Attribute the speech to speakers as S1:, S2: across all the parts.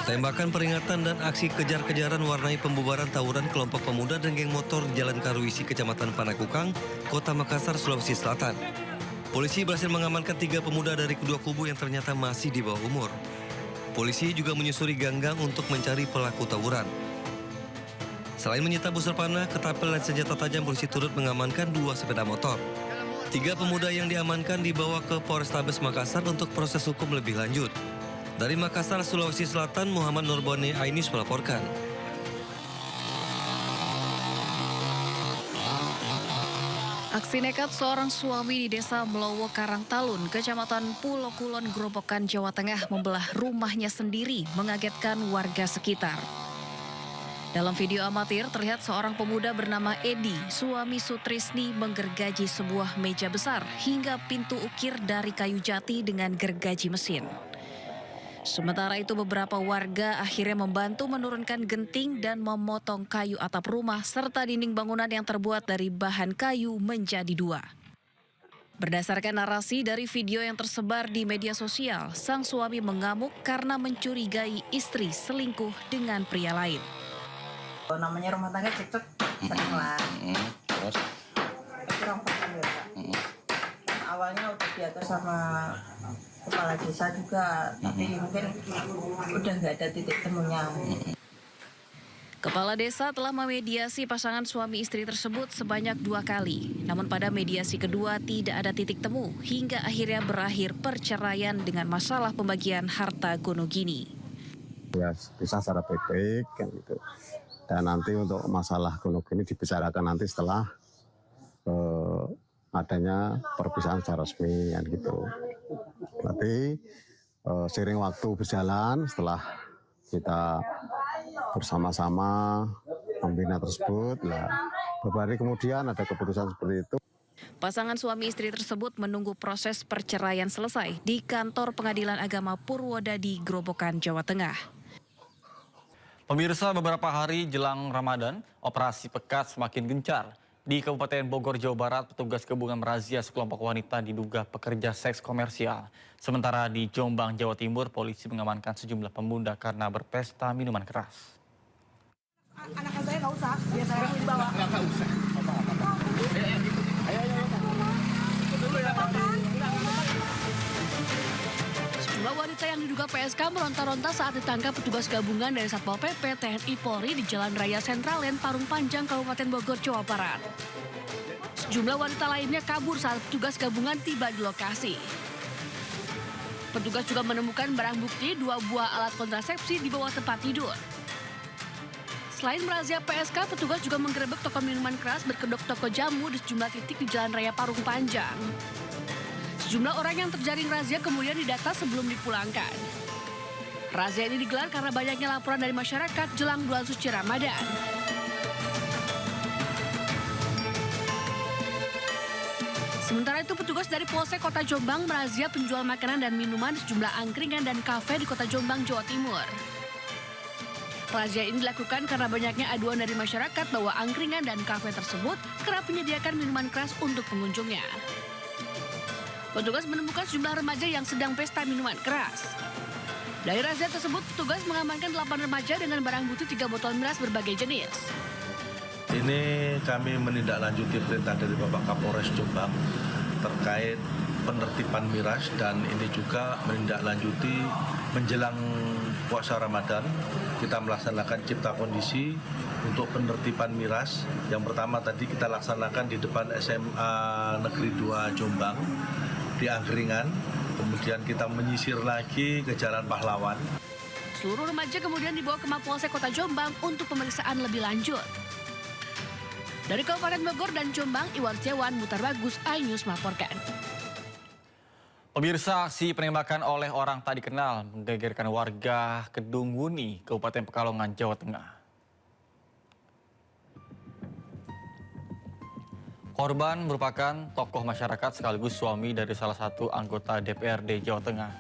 S1: Tembakan peringatan dan aksi kejar-kejaran warnai pembubaran tawuran kelompok pemuda dan geng motor di Jalan Karuisi, Kecamatan Panakukang, Kota Makassar, Sulawesi Selatan. Polisi berhasil mengamankan 3 pemuda dari kedua kubu yang ternyata masih di bawah umur. Polisi juga menyusuri ganggang untuk mencari pelaku tawuran. Selain menyita busur panah, ketapel dan senjata tajam, polisi turut mengamankan 2 sepeda motor. 3 pemuda yang diamankan dibawa ke Polrestabes Makassar untuk proses hukum lebih lanjut. Dari Makassar, Sulawesi Selatan, Muhammad Nurboni Ainis melaporkan.
S2: Aksi nekat seorang suami di desa Melowo Karangtalun, Kecamatan Pulo Kulon, Grobogan, Jawa Tengah membelah rumahnya sendiri mengagetkan warga sekitar. Dalam video amatir terlihat seorang pemuda bernama Edi, suami Sutrisni, menggergaji sebuah meja besar hingga pintu ukir dari kayu jati dengan gergaji mesin. Sementara itu beberapa warga akhirnya membantu menurunkan genting dan memotong kayu atap rumah serta dinding bangunan yang terbuat dari bahan kayu menjadi 2. Berdasarkan narasi dari video yang tersebar di media sosial, sang suami mengamuk karena mencurigai istri selingkuh dengan pria lain.
S3: Namanya rumah tangga cekcok sering lah.
S4: Terus?
S3: Kurang paham ya Pak. Awalnya udah diatur sama kepala desa juga, tapi mungkin udah nggak ada titik temunya.
S2: Kepala desa telah memediasi pasangan suami istri tersebut sebanyak 2 kali. Namun pada mediasi kedua tidak ada titik temu hingga akhirnya berakhir perceraian dengan masalah pembagian harta gono gini.
S5: Ya bisa secara baik-baik kan gitu. Dan nanti untuk masalah gono gini dibicarakan nanti setelah adanya perpisahan secara resmi kan gitu. Tapi seiring waktu berjalan setelah kita bersama-sama membina tersebut, beberapa hari kemudian ada keputusan seperti itu.
S2: Pasangan suami istri tersebut menunggu proses perceraian selesai di kantor Pengadilan Agama Purwodadi, Grobogan, Jawa Tengah.
S6: Pemirsa, beberapa hari jelang Ramadan, operasi pekat semakin gencar. Di Kabupaten Bogor, Jawa Barat, petugas gabungan merazia sekelompok wanita diduga pekerja seks komersial. Sementara di Jombang, Jawa Timur, polisi mengamankan sejumlah pemuda karena berpesta minuman keras.
S3: Anak saya nggak usah, biar saya yang dibawa. Nggak usah.
S7: Sejumlah wanita yang diduga PSK meronta-ronta saat ditangkap petugas gabungan dari Satpol PP, TNI, Polri di Jalan Raya Sentralen, Parung Panjang, Kabupaten Bogor, Jawa Barat. Sejumlah wanita lainnya kabur saat petugas gabungan tiba di lokasi. Petugas juga menemukan barang bukti 2 buah alat kontrasepsi di bawah tempat tidur. Selain merazia PSK, petugas juga menggerebek toko minuman keras berkedok toko jamu di sejumlah titik di Jalan Raya Parung Panjang. Sejumlah orang yang terjaring razia kemudian didata sebelum dipulangkan. Razia ini digelar karena banyaknya laporan dari masyarakat jelang bulan suci Ramadan. Sementara itu petugas dari Polsek Kota Jombang merazia penjual makanan dan minuman di sejumlah angkringan dan kafe di Kota Jombang, Jawa Timur. Razia ini dilakukan karena banyaknya aduan dari masyarakat bahwa angkringan dan kafe tersebut kerap menyediakan minuman keras untuk pengunjungnya. Petugas menemukan sejumlah remaja yang sedang pesta minuman keras. Dari razia tersebut, petugas mengamankan 8 remaja dengan barang bukti 3 botol miras berbagai jenis.
S4: Ini kami menindaklanjuti perintah dari Bapak Kapolres Jombang terkait penertiban miras, dan ini juga menindaklanjuti menjelang puasa Ramadan. Kita melaksanakan cipta kondisi untuk penertiban miras. Yang pertama tadi kita laksanakan di depan SMA Negeri 2 Jombang, di angkringan, kemudian kita menyisir lagi ke Jalan Pahlawan.
S7: Seluruh remaja kemudian dibawa ke Mapolsek Kota Jombang untuk pemeriksaan lebih lanjut. Dari Kabupaten Bogor dan Jombang, Iwan Setiawan, Mutar Bagus, iNews melaporkan.
S6: Pemirsa, aksi penembakan oleh orang tak dikenal menggegerkan warga Kedung Wuni, Kabupaten Pekalongan, Jawa Tengah. Korban merupakan tokoh masyarakat sekaligus suami dari salah satu anggota DPRD Jawa Tengah.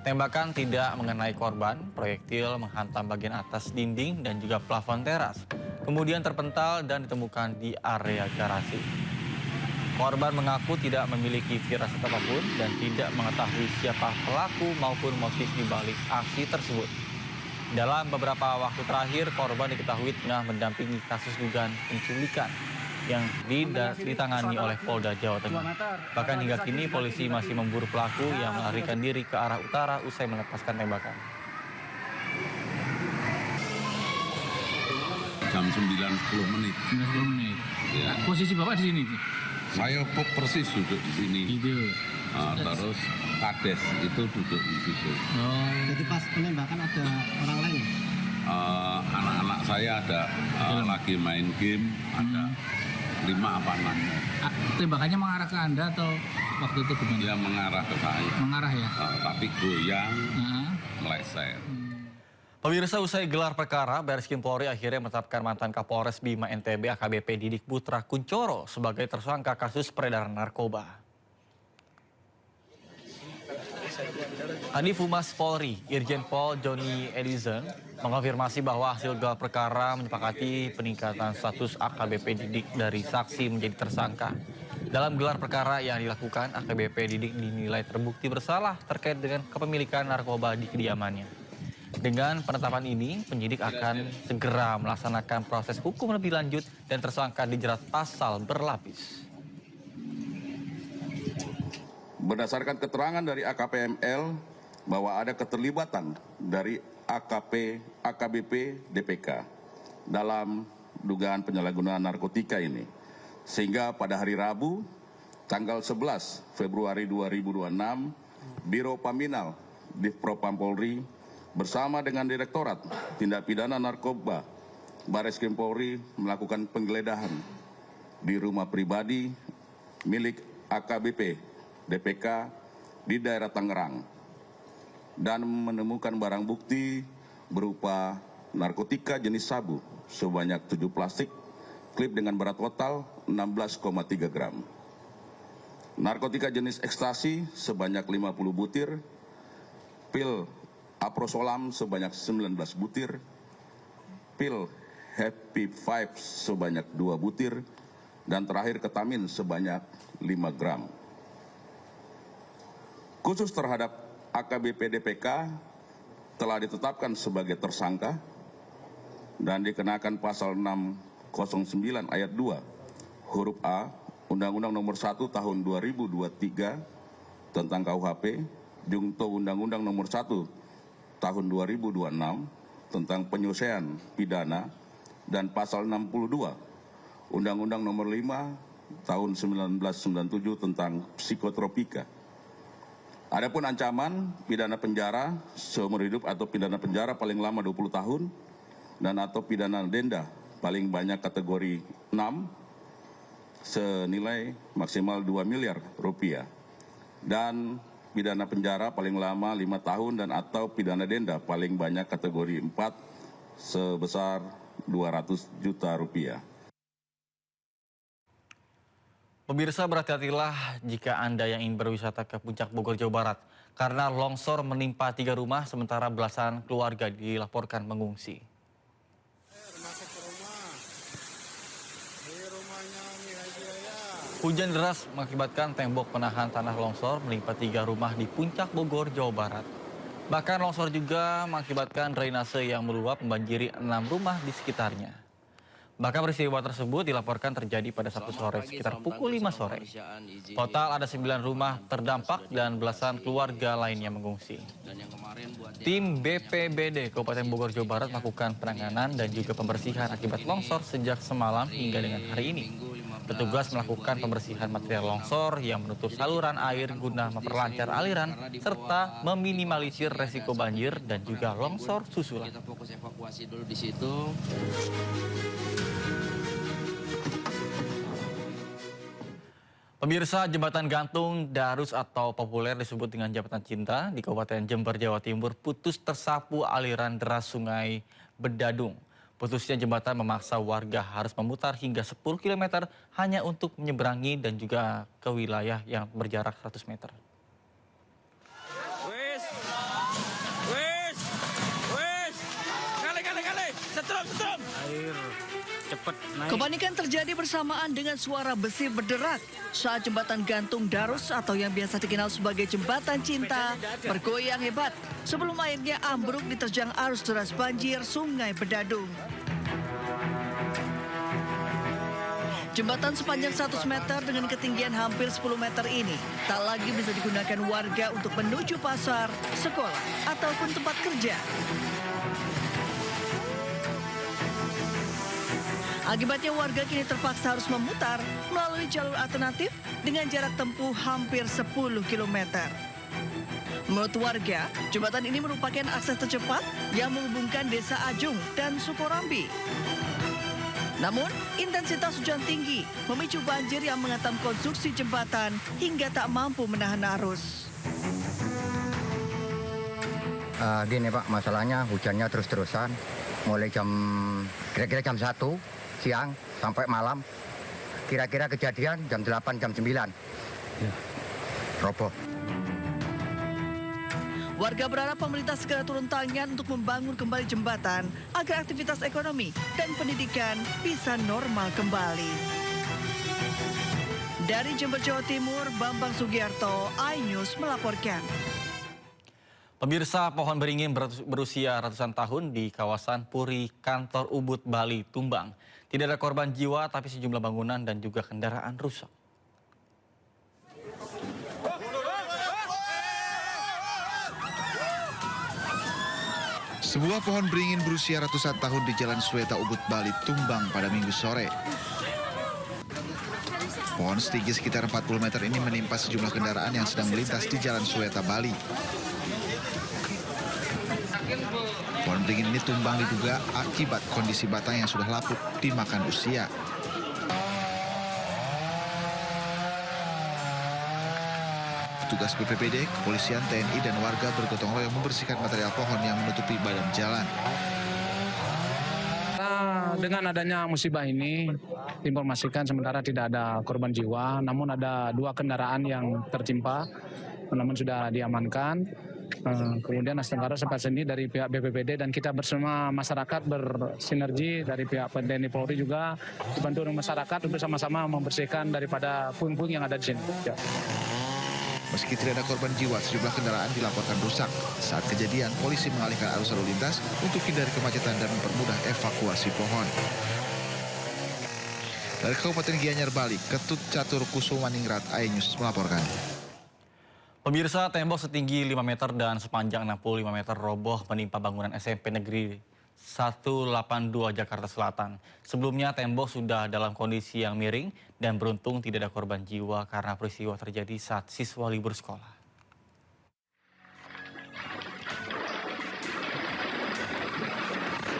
S6: Tembakan tidak mengenai korban, proyektil menghantam bagian atas dinding dan juga plafon teras. Kemudian terpental dan ditemukan di area garasi. Korban mengaku tidak memiliki firasat apapun dan tidak mengetahui siapa pelaku maupun motif di balik aksi tersebut. Dalam beberapa waktu terakhir, korban diketahui tengah mendampingi kasus dugaan penculikan yang ditangani oleh Polda Jawa Tengah. Bahkan hingga kini polisi masih memburu pelaku yang melarikan diri ke arah utara usai melepaskan tembakan.
S8: Jam 9.10 menit.
S9: 9-10 menit.
S8: Ya.
S9: Posisi Bapak di sini?
S8: Saya persis duduk di sini.
S9: Gitu.
S8: Terus Kades itu duduk di situ.
S9: Oh.
S10: Jadi pas penembakan ada orang lain?
S8: Anak-anak saya ada lagi main game, ada 5 apa 6.
S9: Tembakannya mengarah ke Anda atau waktu itu gimana?
S8: Dia mengarah ke saya.
S9: Mengarah ya?
S8: Tapi goyang, meleset.
S6: Pemirsa, usai gelar perkara, Barreskrim Polri akhirnya menetapkan mantan Kapolres Bima NTB AKBP Didik Putra Kuncoro sebagai tersangka kasus peredaran narkoba. Kadif Humas Polri, Irjen Pol Joni Edison, mengonfirmasi bahwa hasil gelar perkara menyepakati peningkatan status AKBP Didik dari saksi menjadi tersangka. Dalam gelar perkara yang dilakukan, AKBP Didik dinilai terbukti bersalah terkait dengan kepemilikan narkoba di kediamannya. Dengan penetapan ini, penyidik akan segera melaksanakan proses hukum lebih lanjut dan tersangka dijerat pasal berlapis.
S8: Berdasarkan keterangan dari AKPML bahwa ada keterlibatan dari AKBP DPK dalam dugaan penyalahgunaan narkotika ini. Sehingga pada hari Rabu, tanggal 11 Februari 2026, Biro Paminal Divpropam Polri bersama dengan Direktorat Tindak Pidana Narkoba Barreskrim Polri melakukan penggeledahan di rumah pribadi milik AKBP DPK di daerah Tangerang dan menemukan barang bukti berupa narkotika jenis sabu sebanyak 7 plastik, klip dengan berat total 16,3 gram. Narkotika jenis ekstasi sebanyak 50 butir, pil aprosolam sebanyak 19 butir, pil Happy Vibes sebanyak 2 butir, dan terakhir ketamin sebanyak 5 gram. Khusus terhadap AKBP DPK telah ditetapkan sebagai tersangka dan dikenakan pasal 609 ayat 2 huruf A Undang-Undang Nomor 1 Tahun 2023 tentang KUHP, Jungto Undang-Undang Nomor 1 Tahun 2026 tentang penyelesaian pidana, dan pasal 62 Undang-Undang Nomor 5 Tahun 1997 tentang psikotropika. Adapun ancaman pidana penjara seumur hidup atau pidana penjara paling lama 20 tahun dan atau pidana denda paling banyak kategori 6 senilai maksimal 2 miliar rupiah, dan pidana penjara paling lama 5 tahun dan atau pidana denda paling banyak kategori 4 sebesar 200 juta rupiah.
S6: Pemirsa, berhati-hatilah jika Anda yang ingin berwisata ke Puncak Bogor, Jawa Barat, karena longsor menimpa 3 rumah sementara belasan keluarga dilaporkan mengungsi. Hujan deras mengakibatkan tembok penahan tanah longsor menimpa 3 rumah di Puncak Bogor, Jawa Barat. Bahkan longsor juga mengakibatkan drainase yang meluap membanjiri 6 rumah di sekitarnya. Bahkan peristiwa tersebut dilaporkan terjadi pada Sabtu sore sekitar pukul 5 sore. Total ada 9 rumah terdampak dan belasan keluarga lainnya mengungsi. Tim BPBD Kabupaten Bogor, Jawa Barat melakukan penanganan dan juga pembersihan akibat longsor sejak semalam hingga dengan hari ini. Petugas melakukan pembersihan material longsor yang menutup saluran air guna memperlancar aliran serta meminimalisir resiko banjir dan juga longsor susulan.
S11: Kita fokus evakuasi dulu di situ.
S6: Pemirsa, jembatan gantung Darus atau populer disebut dengan Jembatan Cinta di Kabupaten Jember, Jawa Timur putus tersapu aliran deras Sungai Bedadung. Putusnya jembatan memaksa warga harus memutar hingga 10 km hanya untuk menyeberangi dan juga ke wilayah yang berjarak 100 meter.
S12: Kali. Setrum.
S9: Air
S2: Kepanikan terjadi bersamaan dengan suara besi berderak saat jembatan gantung Darus atau yang biasa dikenal sebagai jembatan cinta bergoyang hebat sebelum airnya ambruk diterjang arus deras banjir Sungai Bedadung. Jembatan sepanjang 100 meter dengan ketinggian hampir 10 meter ini tak lagi bisa digunakan warga untuk menuju pasar, sekolah, ataupun tempat kerja. Akibatnya warga kini terpaksa harus memutar melalui jalur alternatif dengan jarak tempuh hampir 10 km. Menurut warga, jembatan ini merupakan akses tercepat yang menghubungkan Desa Ajung dan Sukorambi. Namun, intensitas hujan tinggi memicu banjir yang menghantam konstruksi jembatan hingga tak mampu menahan arus.
S12: Gini Pak, masalahnya hujannya terus-terusan, mulai kira-kira jam 1 siang sampai malam, kira-kira kejadian jam 8, jam 9, roboh.
S2: Warga berharap pemerintah segera turun tangan untuk membangun kembali jembatan agar aktivitas ekonomi dan pendidikan bisa normal kembali. Dari Jember, Jawa Timur, Bambang Sugiarto, iNews melaporkan.
S6: Pemirsa, pohon beringin berusia ratusan tahun di kawasan Puri, Kantor Ubud, Bali, tumbang. Tidak ada korban jiwa, tapi sejumlah bangunan dan juga kendaraan rusak.
S13: Sebuah pohon beringin berusia ratusan tahun di Jalan Sweta Ubud, Bali, tumbang pada Minggu sore. Pohon setinggi sekitar 40 meter ini menimpa sejumlah kendaraan yang sedang melintas di Jalan Sweta, Bali. Pohon beringin ini tumbang diduga akibat kondisi batang yang sudah lapuk dimakan usia. Petugas BPBD, kepolisian, TNI, dan warga bergotong royong membersihkan material pohon yang menutupi badan jalan.
S9: Dengan adanya musibah ini, informasikan sementara tidak ada korban jiwa, namun ada 2 kendaraan yang tertimpa, namun sudah diamankan. Kemudian Astana sempat sendiri dari pihak BPBD dan kita bersama masyarakat bersinergi dari pihak TNI Polri juga dibantu oleh masyarakat untuk sama-sama membersihkan daripada puing-puing yang ada di sini. Ya.
S13: Meski tidak ada korban jiwa, sejumlah kendaraan dilaporkan rusak. Saat kejadian, polisi mengalihkan arus lalu lintas untuk hindari kemacetan dan mempermudah evakuasi pohon. Dari Kabupaten Gianyar, Bali, Ketut Catur Kusumaningrat, iNews melaporkan.
S6: Pemirsa, tembok setinggi 5 meter dan sepanjang 65 meter roboh menimpa bangunan SMP Negeri 182 Jakarta Selatan. Sebelumnya tembok sudah dalam kondisi yang miring dan beruntung tidak ada korban jiwa karena peristiwa terjadi saat siswa libur sekolah.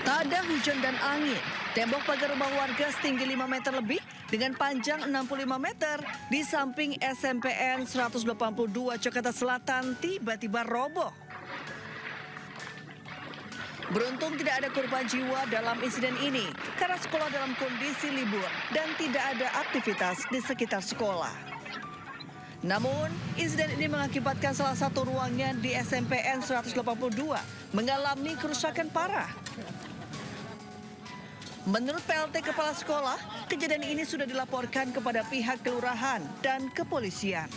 S2: Tak ada hujan dan angin. Tembok pagar rumah warga setinggi 5 meter lebih dengan panjang 65 meter di samping SMPN 182 Jakarta Selatan tiba-tiba roboh. Beruntung tidak ada korban jiwa dalam insiden ini karena sekolah dalam kondisi libur dan tidak ada aktivitas di sekitar sekolah. Namun, insiden ini mengakibatkan salah satu ruangan di SMPN 182 mengalami kerusakan parah. Menurut PLT Kepala Sekolah, kejadian ini sudah dilaporkan kepada pihak kelurahan dan kepolisian.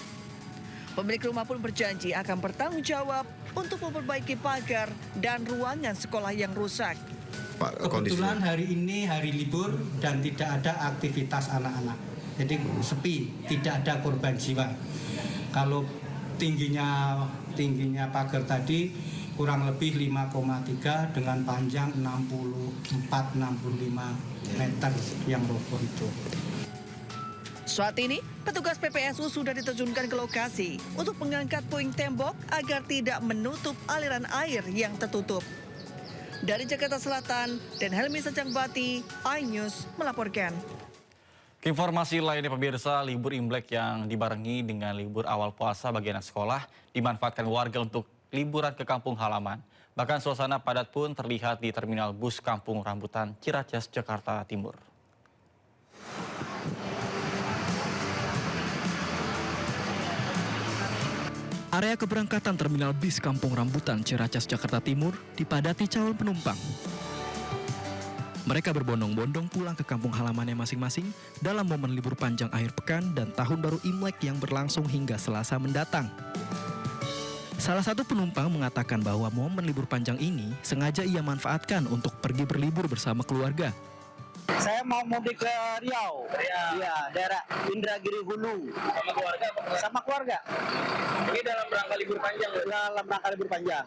S2: Pemilik rumah pun berjanji akan bertanggung jawab untuk memperbaiki pagar dan ruangan sekolah yang rusak.
S10: Kebetulan hari ini hari libur dan tidak ada aktivitas anak-anak. Jadi sepi, tidak ada korban jiwa. Kalau tingginya pagar tadi kurang lebih 5,3 dengan panjang 64-65 meter yang roboh itu.
S2: Saat ini, petugas PPSU sudah diterjunkan ke lokasi untuk mengangkat puing tembok agar tidak menutup aliran air yang tertutup. Dari Jakarta Selatan, dan Helmi Secangbati, iNews melaporkan.
S6: Informasi lainnya pemirsa, libur Imlek yang dibarengi dengan libur awal puasa bagi anak sekolah dimanfaatkan warga untuk liburan ke kampung halaman. Bahkan suasana padat pun terlihat di terminal bus Kampung Rambutan, Ciracas, Jakarta Timur.
S14: Area keberangkatan terminal bis Kampung Rambutan, Ciracas, Jakarta Timur dipadati calon penumpang. Mereka berbondong-bondong pulang ke kampung halamannya masing-masing dalam momen libur panjang akhir pekan dan Tahun Baru Imlek yang berlangsung hingga Selasa mendatang. Salah satu penumpang mengatakan bahwa momen libur panjang ini sengaja ia manfaatkan untuk pergi berlibur bersama keluarga.
S15: Saya mau mudik ke Riau, ya daerah Indragiri Hulu. Sama keluarga? Sama keluarga. Ini dalam rangka libur panjang? Dalam rangka libur panjang.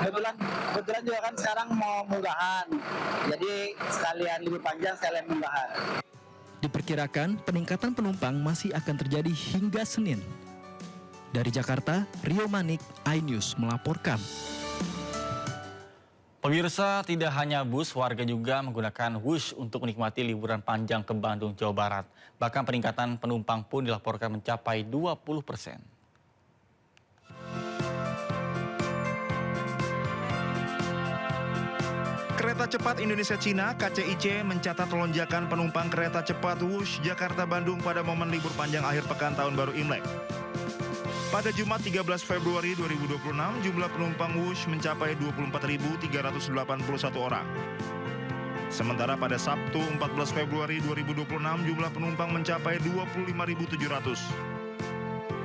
S15: Kebetulan juga kan sekarang mau munggahan, jadi sekalian libur panjang, sekalian munggahan.
S14: Diperkirakan peningkatan penumpang masih akan terjadi hingga Senin. Dari Jakarta, Rio Manik, iNews melaporkan.
S6: Pemirsa, tidak hanya bus, warga juga menggunakan Wush untuk menikmati liburan panjang ke Bandung, Jawa Barat. Bahkan peningkatan penumpang pun dilaporkan mencapai 20%.
S16: Kereta cepat Indonesia-Cina (KCIC) mencatat lonjakan penumpang kereta cepat Wush Jakarta-Bandung pada momen libur panjang akhir pekan Tahun Baru Imlek. Pada Jumat 13 Februari 2026, jumlah penumpang Wush mencapai 24.381 orang. Sementara pada Sabtu 14 Februari 2026, jumlah penumpang mencapai 25.700.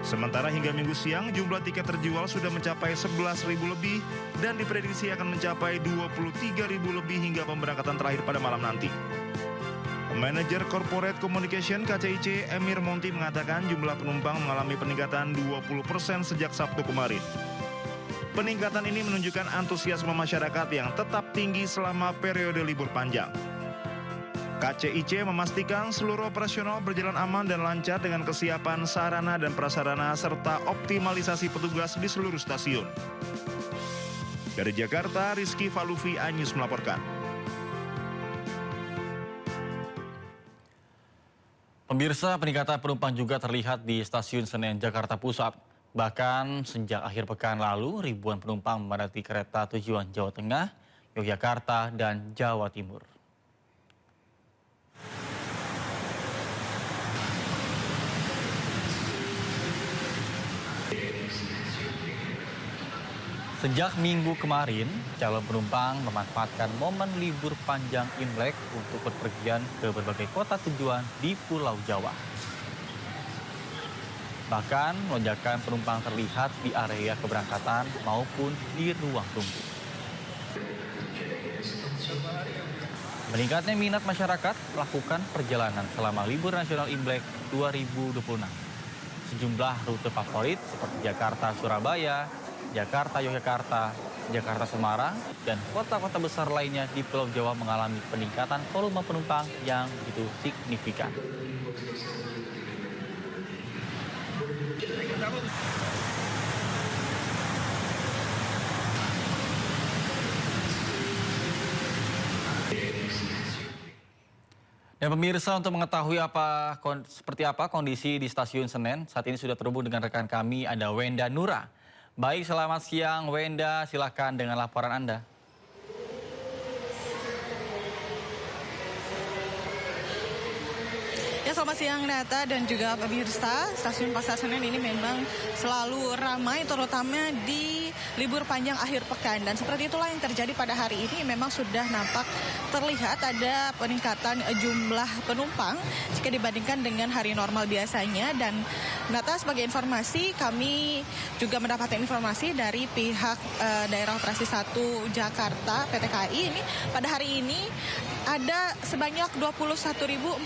S16: Sementara hingga Minggu siang, jumlah tiket terjual sudah mencapai 11.000 lebih dan diprediksi akan mencapai 23.000 lebih hingga pemberangkatan terakhir pada malam nanti. Manajer Corporate Communication KCIC Emir Monti mengatakan jumlah penumpang mengalami peningkatan 20% sejak Sabtu kemarin. Peningkatan ini menunjukkan antusiasme masyarakat yang tetap tinggi selama periode libur panjang. KCIC memastikan seluruh operasional berjalan aman dan lancar dengan kesiapan sarana dan prasarana serta optimalisasi petugas di seluruh stasiun. Dari Jakarta, Rizky Falufi, iNews melaporkan.
S6: Pemirsa, peningkatan penumpang juga terlihat di Stasiun Senen, Jakarta Pusat. Bahkan sejak akhir pekan lalu, ribuan penumpang memadati kereta tujuan Jawa Tengah, Yogyakarta, dan Jawa Timur. Sejak Minggu kemarin, calon penumpang memanfaatkan momen libur panjang Imlek untuk berpergian ke berbagai kota tujuan di Pulau Jawa. Bahkan, lonjakan penumpang terlihat di area keberangkatan maupun di ruang tunggu. Meningkatnya minat masyarakat melakukan perjalanan selama libur nasional Imlek 2026. Sejumlah rute favorit seperti Jakarta-Surabaya, Jakarta-Yogyakarta, Jakarta-Semarang, dan kota-kota besar lainnya di Pulau Jawa mengalami peningkatan volume penumpang yang begitu signifikan. Dan pemirsa, untuk mengetahui seperti apa kondisi di Stasiun Senen, saat ini sudah terhubung dengan rekan kami, ada Wenda Nura. Baik, selamat siang Wenda, silakan dengan laporan Anda.
S17: Ya, selamat siang Nata dan juga pemirsa. Stasiun Pasar Senen ini memang selalu ramai, terutama di libur panjang akhir pekan. Dan seperti itulah yang terjadi pada hari ini. Memang sudah nampak terlihat ada peningkatan jumlah penumpang jika dibandingkan dengan hari normal biasanya. Dan Nata, sebagai informasi, kami juga mendapatkan informasi dari pihak Daerah Operasi 1 Jakarta PT KAI ini pada hari ini ada sebanyak 21.440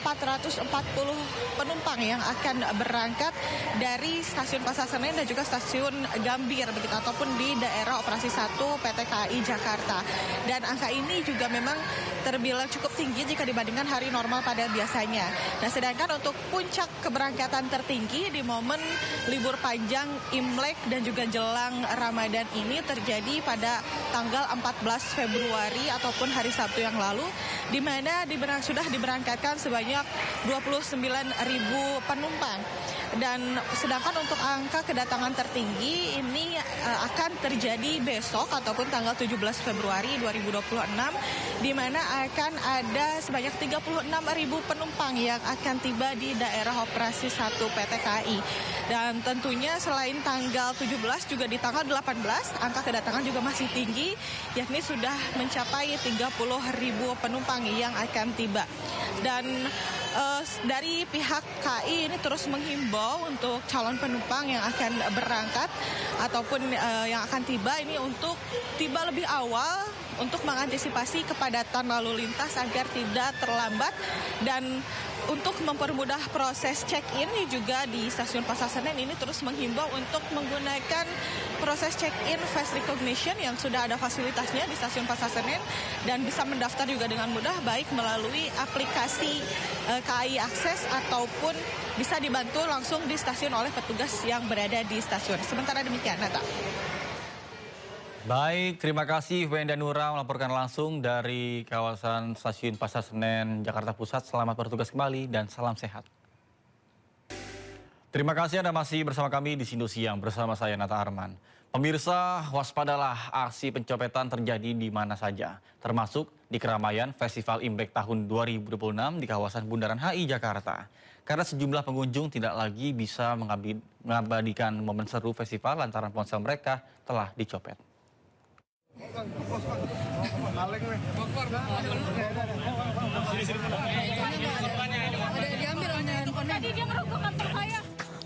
S17: penumpang yang akan berangkat dari Stasiun Pasar Senen dan juga Stasiun Gambir begitu, ataupun di Daerah Operasi 1 PT KAI Jakarta. Dan angka ini juga memang terbilang cukup tinggi jika dibandingkan hari normal pada biasanya. Nah, sedangkan untuk puncak keberangkatan tertinggi di momen libur panjang Imlek dan juga jelang Ramadan ini terjadi pada tanggal 14 Februari ataupun hari Sabtu yang lalu, di mana sudah diberangkatkan sebanyak 21.440 penumpang. Dan sedangkan untuk angka kedatangan tertinggi ini akan terjadi besok ataupun tanggal 17 Februari 2026 di mana akan ada sebanyak 36.000 penumpang yang akan tiba di daerah operasi 1 PT KAI. Dan tentunya selain tanggal 17 juga di tanggal 18 angka kedatangan juga masih tinggi, yakni sudah mencapai 30.000 penumpang yang akan tiba. Dan dari pihak KAI ini terus menghimbau untuk calon penumpang yang akan berangkat ataupun yang akan tiba ini untuk tiba lebih awal untuk mengantisipasi kepadatan lalu lintas agar tidak terlambat. Dan untuk mempermudah proses check-in juga di Stasiun Pasar Senen ini terus menghimbau untuk menggunakan proses check-in face recognition yang sudah ada fasilitasnya di Stasiun Pasar Senen dan bisa mendaftar juga dengan mudah baik melalui aplikasi KAI Akses ataupun bisa dibantu langsung di stasiun oleh petugas yang berada di stasiun. Sementara demikian, Nata.
S6: Baik, terima kasih Wenda Nura melaporkan langsung dari kawasan Stasiun Pasar Senen, Jakarta Pusat. Selamat bertugas kembali dan salam sehat. Terima kasih Anda masih bersama kami di Sindo Siang bersama saya Nata Arman. Pemirsa, waspadalah aksi pencopetan terjadi di mana saja, termasuk di keramaian Festival Imlek tahun 2026 di kawasan Bundaran HI Jakarta. Karena sejumlah pengunjung tidak lagi bisa mengabadikan momen seru festival lantaran ponsel mereka telah dicopet.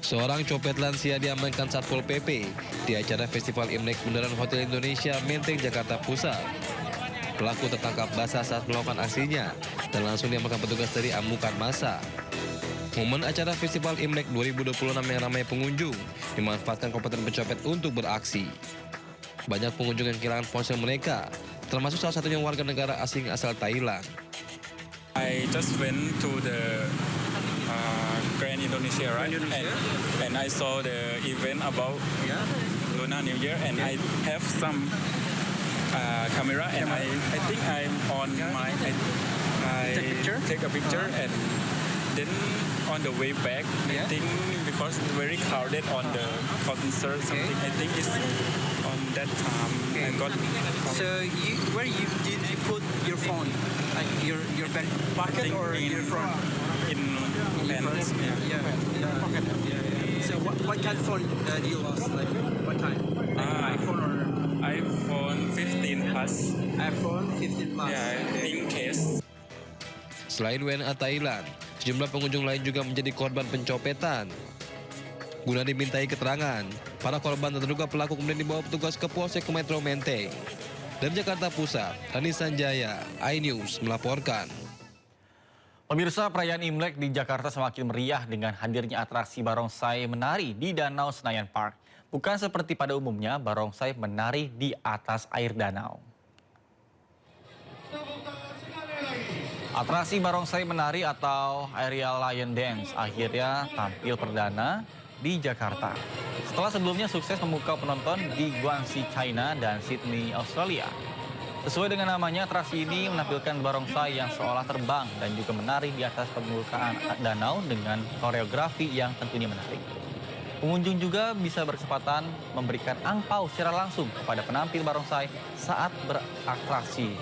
S1: Seorang copet lansia diamankan Satpol PP di acara Festival Imlek Bundaran Hotel Indonesia Menteng, Jakarta Pusat. Pelaku tertangkap basah saat melakukan aksinya dan langsung diamankan petugas dari amukan massa. Momen acara Festival Imlek 2026 yang ramai pengunjung dimanfaatkan kompeten pencopet untuk beraksi. Banyak pengunjung yang kehilangan ponsel mereka, termasuk salah satunya warga negara asing asal Thailand.
S18: I just went to the Grand Indonesia, right? And I saw the event about Lunar New Year, and I have some camera, and I think I'm on my I take a picture, and then on the way back, I think because it's very crowded on the concert, something I think it's on that time. I got.
S15: So where did you put your phone? Like your back pocket or your front?
S18: In pants.
S15: Yeah. Pocket. Yeah. So what kind of phone did you lost? Like what time? Like iPhone or
S18: iPhone 15 Plus.
S15: iPhone 15 Plus.
S18: Yeah, in case.
S1: Selain WNA Thailand, sejumlah pengunjung lain juga menjadi korban pencopetan. Guna dimintai keterangan, para korban terduga pelaku kemudian dibawa petugas ke Polsek Metro Menteng. Dari Jakarta Pusat, Rani Sanjaya, iNews melaporkan.
S6: Pemirsa, perayaan Imlek di Jakarta semakin meriah dengan hadirnya atraksi barongsai menari di Danau Senayan Park. Bukan seperti pada umumnya, barongsai menari di atas air danau. Atraksi barongsai menari atau aerial lion dance akhirnya tampil perdana di Jakarta. Setelah sebelumnya sukses memukau penonton di Guangzhou, China dan Sydney, Australia. Sesuai dengan namanya, atraksi ini menampilkan barongsai yang seolah terbang dan juga menari di atas permukaan danau dengan koreografi yang tentunya menarik. Pengunjung juga bisa berkesempatan memberikan angpau secara langsung kepada penampil barongsai saat beratraksi.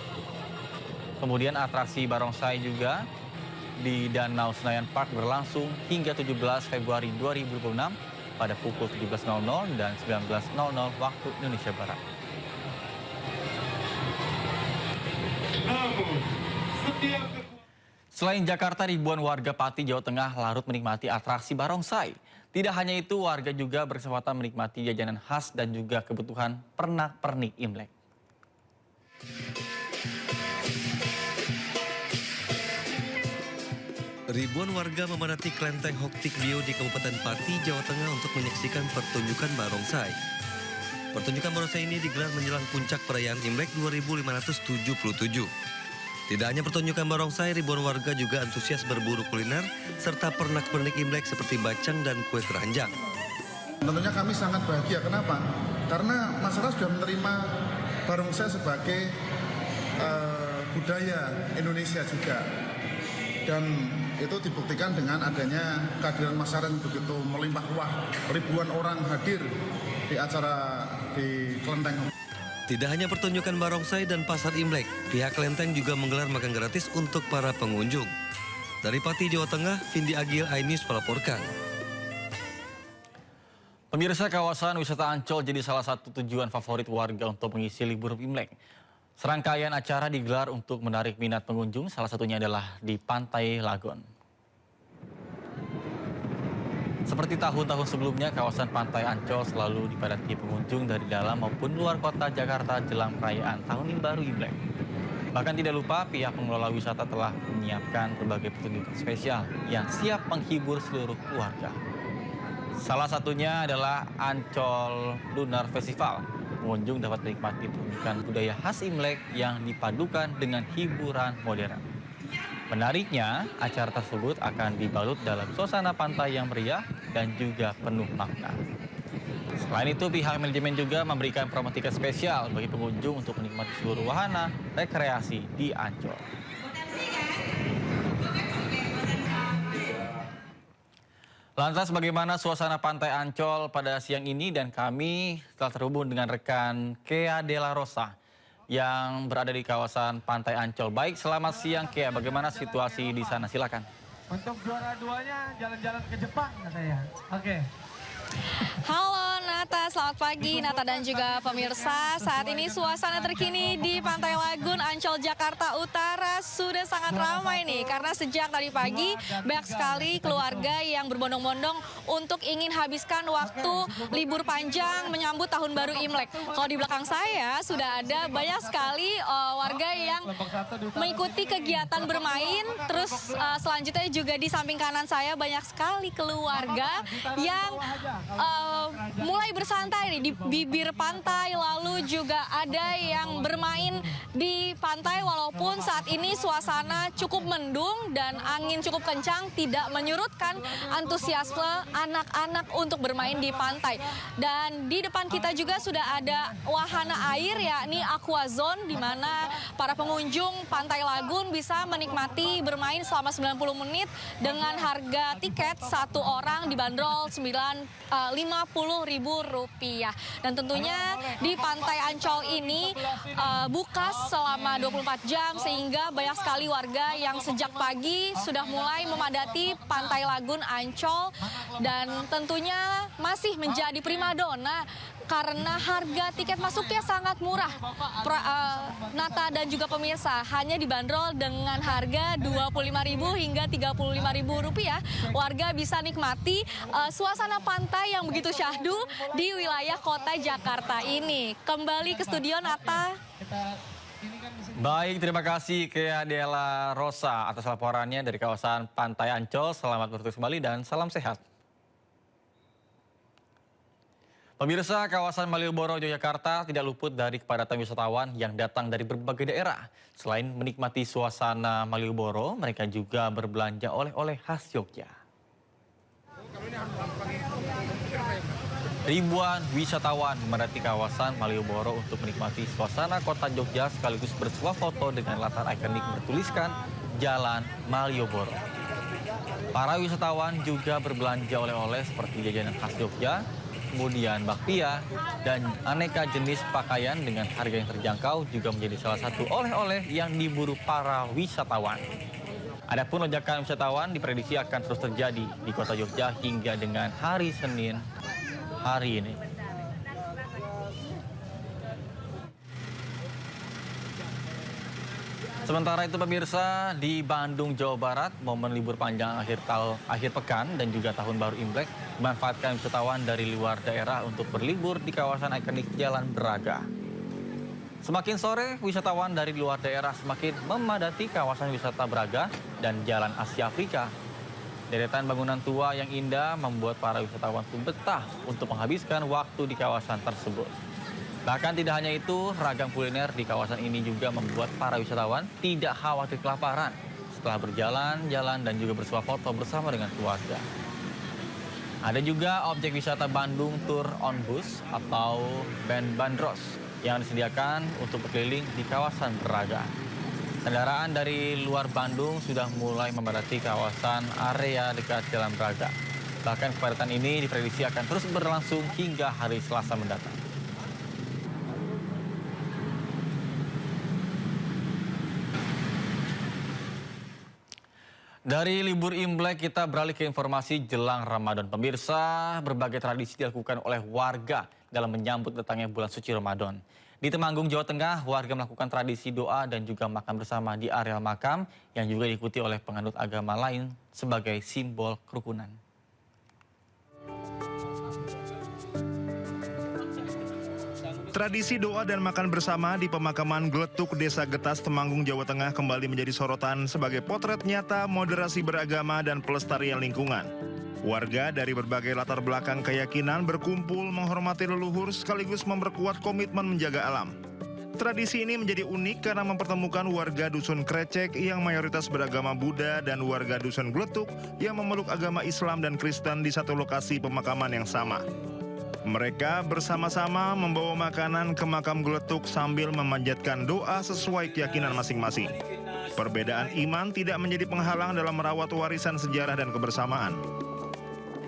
S6: Kemudian atraksi barongsai juga di Danau Senayan Park berlangsung hingga 17 Februari 2026 pada pukul 17.00 dan 19.00 waktu Indonesia Barat. Selain Jakarta, ribuan warga Pati, Jawa Tengah larut menikmati atraksi barongsai. Tidak hanya itu, warga juga berkesempatan menikmati jajanan khas dan juga kebutuhan pernak-pernik Imlek.
S1: Ribuan warga memadati Klenteng Hoktik Bio di Kabupaten Pati, Jawa Tengah untuk menyaksikan pertunjukan barongsai. Pertunjukan barongsai ini digelar menjelang puncak perayaan Imlek 2577. Tidak hanya pertunjukan barongsai, ribuan warga juga antusias berburu kuliner serta pernak-pernik Imlek seperti bacang dan kue keranjang.
S19: Tentunya kami sangat bahagia. Kenapa? Karena masyarakat sudah menerima barongsai sebagai budaya Indonesia juga. dan itu dibuktikan dengan adanya kehadiran masyarakat yang begitu melimpah ruah, ribuan orang hadir di acara di Kelenteng.
S1: Tidak hanya pertunjukan barongsai dan pasar Imlek, pihak Kelenteng juga menggelar makan gratis untuk para pengunjung. Dari Pati, Jawa Tengah, Vindi Agil, iNews melaporkan.
S6: Pemirsa, kawasan wisata Ancol jadi salah satu tujuan favorit warga untuk mengisi libur Imlek. Serangkaian acara digelar untuk menarik minat pengunjung, salah satunya adalah di Pantai Lagun. Seperti tahun-tahun sebelumnya, kawasan Pantai Ancol selalu dipadati pengunjung dari dalam maupun luar kota Jakarta jelang perayaan Tahun Baru Imlek. Bahkan tidak lupa, pihak pengelola wisata telah menyiapkan berbagai pertunjukan spesial yang siap menghibur seluruh keluarga. Salah satunya adalah Ancol Lunar Festival. Pengunjung dapat menikmati pertunjukan budaya khas Imlek yang dipadukan dengan hiburan modern. Menariknya, acara tersebut akan dibalut dalam suasana pantai yang meriah dan juga penuh makna. Selain itu, pihak manajemen juga memberikan promo tiket spesial bagi pengunjung untuk menikmati seluruh wahana rekreasi di Ancol. Lantas bagaimana suasana Pantai Ancol pada siang ini, dan kami telah terhubung dengan rekan Kea Dela Rosa yang berada di kawasan Pantai Ancol. Baik, selamat siang Kea, bagaimana situasi di sana? Silakan.
S20: Untuk juara duanya jalan-jalan ke Jepang katanya. Oke.
S21: Halo Nata, selamat pagi Nata dan juga pemirsa. Saat ini suasana terkini di Pantai Lagun, Ancol, Jakarta Utara sudah sangat ramai nih. Karena sejak tadi pagi banyak sekali keluarga yang berbondong-bondong untuk ingin habiskan waktu libur panjang menyambut Tahun Baru Imlek. Kalau di belakang saya sudah ada banyak sekali warga yang mengikuti kegiatan bermain. Terus selanjutnya juga di samping kanan saya banyak sekali keluarga yang mulai bersantai nih di bibir pantai, lalu juga ada yang bermain di pantai walaupun saat ini suasana cukup mendung dan angin cukup kencang tidak menyurutkan antusiasme anak-anak untuk bermain di pantai. Dan di depan kita juga sudah ada wahana air yakni Aqua Zone, di mana para pengunjung Pantai Lagun bisa menikmati bermain selama 90 menit dengan harga tiket satu orang dibanderol Rp50.000. Dan tentunya di Pantai Ancol ini buka selama 24 jam sehingga banyak sekali warga yang sejak pagi sudah mulai memadati Pantai Lagun Ancol dan tentunya masih menjadi primadona karena harga tiket masuknya sangat murah. Nata dan juga pemirsa, hanya dibanderol dengan harga Rp25.000 hingga Rp35.000. Warga bisa nikmati suasana pantai yang begitu syahdu di wilayah kota Jakarta ini. Kembali ke studio Nata.
S6: Baik, terima kasih Kea Dela Rosa atas laporannya dari kawasan Pantai Ancol. Selamat bertugas kembali dan salam sehat. Pemirsa, kawasan Malioboro, Yogyakarta tidak luput dari kepadatan wisatawan yang datang dari berbagai daerah. Selain menikmati suasana Malioboro, mereka juga berbelanja oleh-oleh khas Yogyakarta. Ribuan wisatawan memadati kawasan Malioboro untuk menikmati suasana kota Jogja sekaligus bersuah foto dengan latar ikonik bertuliskan Jalan Malioboro. Para wisatawan juga berbelanja oleh-oleh seperti jajanan khas Jogja, kemudian bakpia, dan aneka jenis pakaian dengan harga yang terjangkau juga menjadi salah satu oleh-oleh yang diburu para wisatawan. Adapun lonjakan wisatawan diprediksi akan terus terjadi di kota Jogja hingga dengan hari Senin hari ini. Sementara itu pemirsa, di Bandung, Jawa Barat, momen libur panjang akhir pekan dan juga Tahun Baru Imlek dimanfaatkan wisatawan dari luar daerah untuk berlibur di kawasan ikonik Jalan Braga. Semakin sore, wisatawan dari luar daerah semakin memadati kawasan wisata Braga dan Jalan Asia Afrika. Deretan bangunan tua yang indah membuat para wisatawan pun betah untuk menghabiskan waktu di kawasan tersebut. Bahkan tidak hanya itu, ragam kuliner di kawasan ini juga membuat para wisatawan tidak khawatir kelaparan setelah berjalan-jalan dan juga bersuah foto bersama dengan keluarga. Ada juga objek wisata Bandung Tour on Bus atau Bandros yang disediakan untuk berkeliling di kawasan Braga. Kendaraan dari luar Bandung sudah mulai memadati kawasan area dekat Jalan Braga. Bahkan kepadatan ini diprediksi akan terus berlangsung hingga hari Selasa mendatang. Dari libur Imlek kita beralih ke informasi jelang Ramadan. Pemirsa, berbagai tradisi dilakukan oleh warga dalam menyambut datangnya bulan suci Ramadan. Di Temanggung, Jawa Tengah, warga melakukan tradisi doa dan juga makan bersama di areal makam yang juga diikuti oleh penganut agama lain sebagai simbol kerukunan.
S16: Tradisi doa dan makan bersama di pemakaman Gletuk, Desa Getas, Temanggung, Jawa Tengah kembali menjadi sorotan sebagai potret nyata moderasi beragama dan pelestarian lingkungan. Warga dari berbagai latar belakang keyakinan berkumpul menghormati leluhur sekaligus memperkuat komitmen menjaga alam. Tradisi ini menjadi unik karena mempertemukan warga Dusun Krecek yang mayoritas beragama Buddha dan warga Dusun Gletuk yang memeluk agama Islam dan Kristen di satu lokasi pemakaman yang sama. Mereka bersama-sama membawa makanan ke makam Gletuk sambil memanjatkan doa sesuai keyakinan masing-masing. Perbedaan iman tidak menjadi penghalang dalam merawat warisan sejarah dan kebersamaan.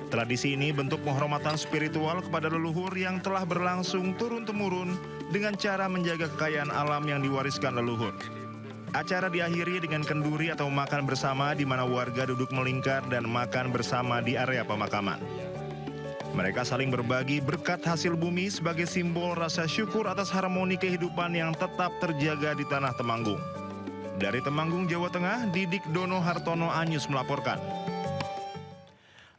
S16: Tradisi ini bentuk penghormatan spiritual kepada leluhur yang telah berlangsung turun-temurun dengan cara menjaga kekayaan alam yang diwariskan leluhur. Acara diakhiri dengan kenduri atau makan bersama di mana warga duduk melingkar dan makan bersama di area pemakaman. Mereka saling berbagi berkat hasil bumi sebagai simbol rasa syukur atas harmoni kehidupan yang tetap terjaga di tanah Temanggung. Dari Temanggung, Jawa Tengah, Didik Dono Hartono Anyus melaporkan.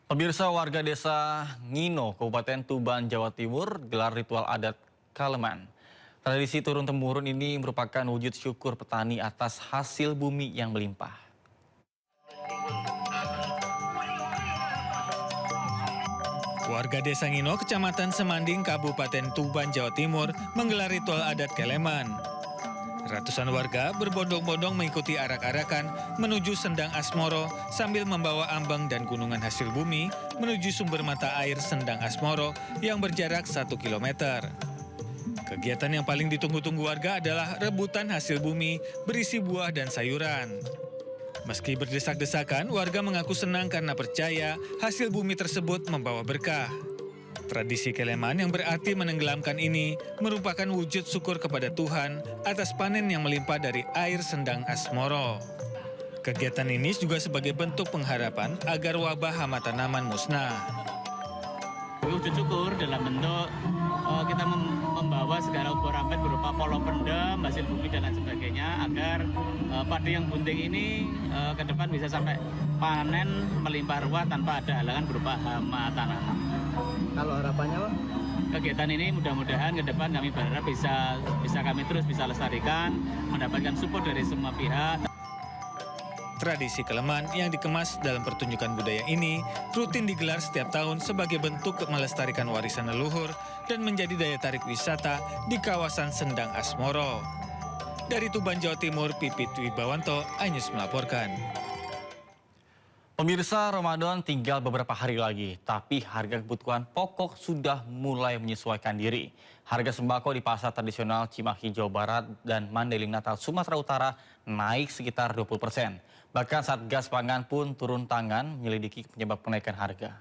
S6: Pemirsa, warga desa Ngino, Kabupaten Tuban, Jawa Timur, gelar ritual adat Kaleman. Tradisi turun-temurun ini merupakan wujud syukur petani atas hasil bumi yang melimpah.
S5: Warga Desa Ngino, Kecamatan Semanding, Kabupaten Tuban, Jawa Timur, menggelar ritual adat Kaleman. Ratusan warga berbondong-bondong mengikuti arak-arakan menuju Sendang Asmoro sambil membawa ambang dan gunungan hasil bumi menuju sumber mata air Sendang Asmoro yang berjarak 1 km. Kegiatan yang paling ditunggu-tunggu warga adalah rebutan hasil bumi berisi buah dan sayuran. Meski berdesak-desakan, warga mengaku senang karena percaya hasil bumi tersebut membawa berkah. Tradisi Kaleman yang berarti menenggelamkan ini merupakan wujud syukur kepada Tuhan atas panen yang melimpah dari air Sendang Asmoro. Kegiatan ini juga sebagai bentuk pengharapan agar wabah hama tanaman musnah.
S22: Wujud syukur dalam bentuk kita membawa segala umpur-ampet berupa polo pendem, hasil bumi dan lain sebagainya agar padi yang bunting ini ke depan bisa sampai panen melimpah ruah tanpa ada halangan berupa hama tanaman.
S15: Kalau harapannya, Pak?
S22: Kegiatan ini mudah-mudahan ke depan kami berharap bisa kami terus bisa lestarikan, mendapatkan support dari semua pihak.
S5: Tradisi Kaleman yang dikemas dalam pertunjukan budaya ini rutin digelar setiap tahun sebagai bentuk melestarikan warisan leluhur dan menjadi daya tarik wisata di kawasan Sendang Asmoro. Dari Tuban, Jawa Timur, Pipit Wibawanto, Anyus melaporkan.
S6: Pemirsa, Ramadan tinggal beberapa hari lagi, tapi harga kebutuhan pokok sudah mulai menyesuaikan diri. Harga sembako di pasar tradisional Cimahi, Jawa Barat dan Mandailing Natal, Sumatera Utara naik sekitar 20%. Bahkan Satgas Pangan pun turun tangan menyelidiki penyebab kenaikan harga.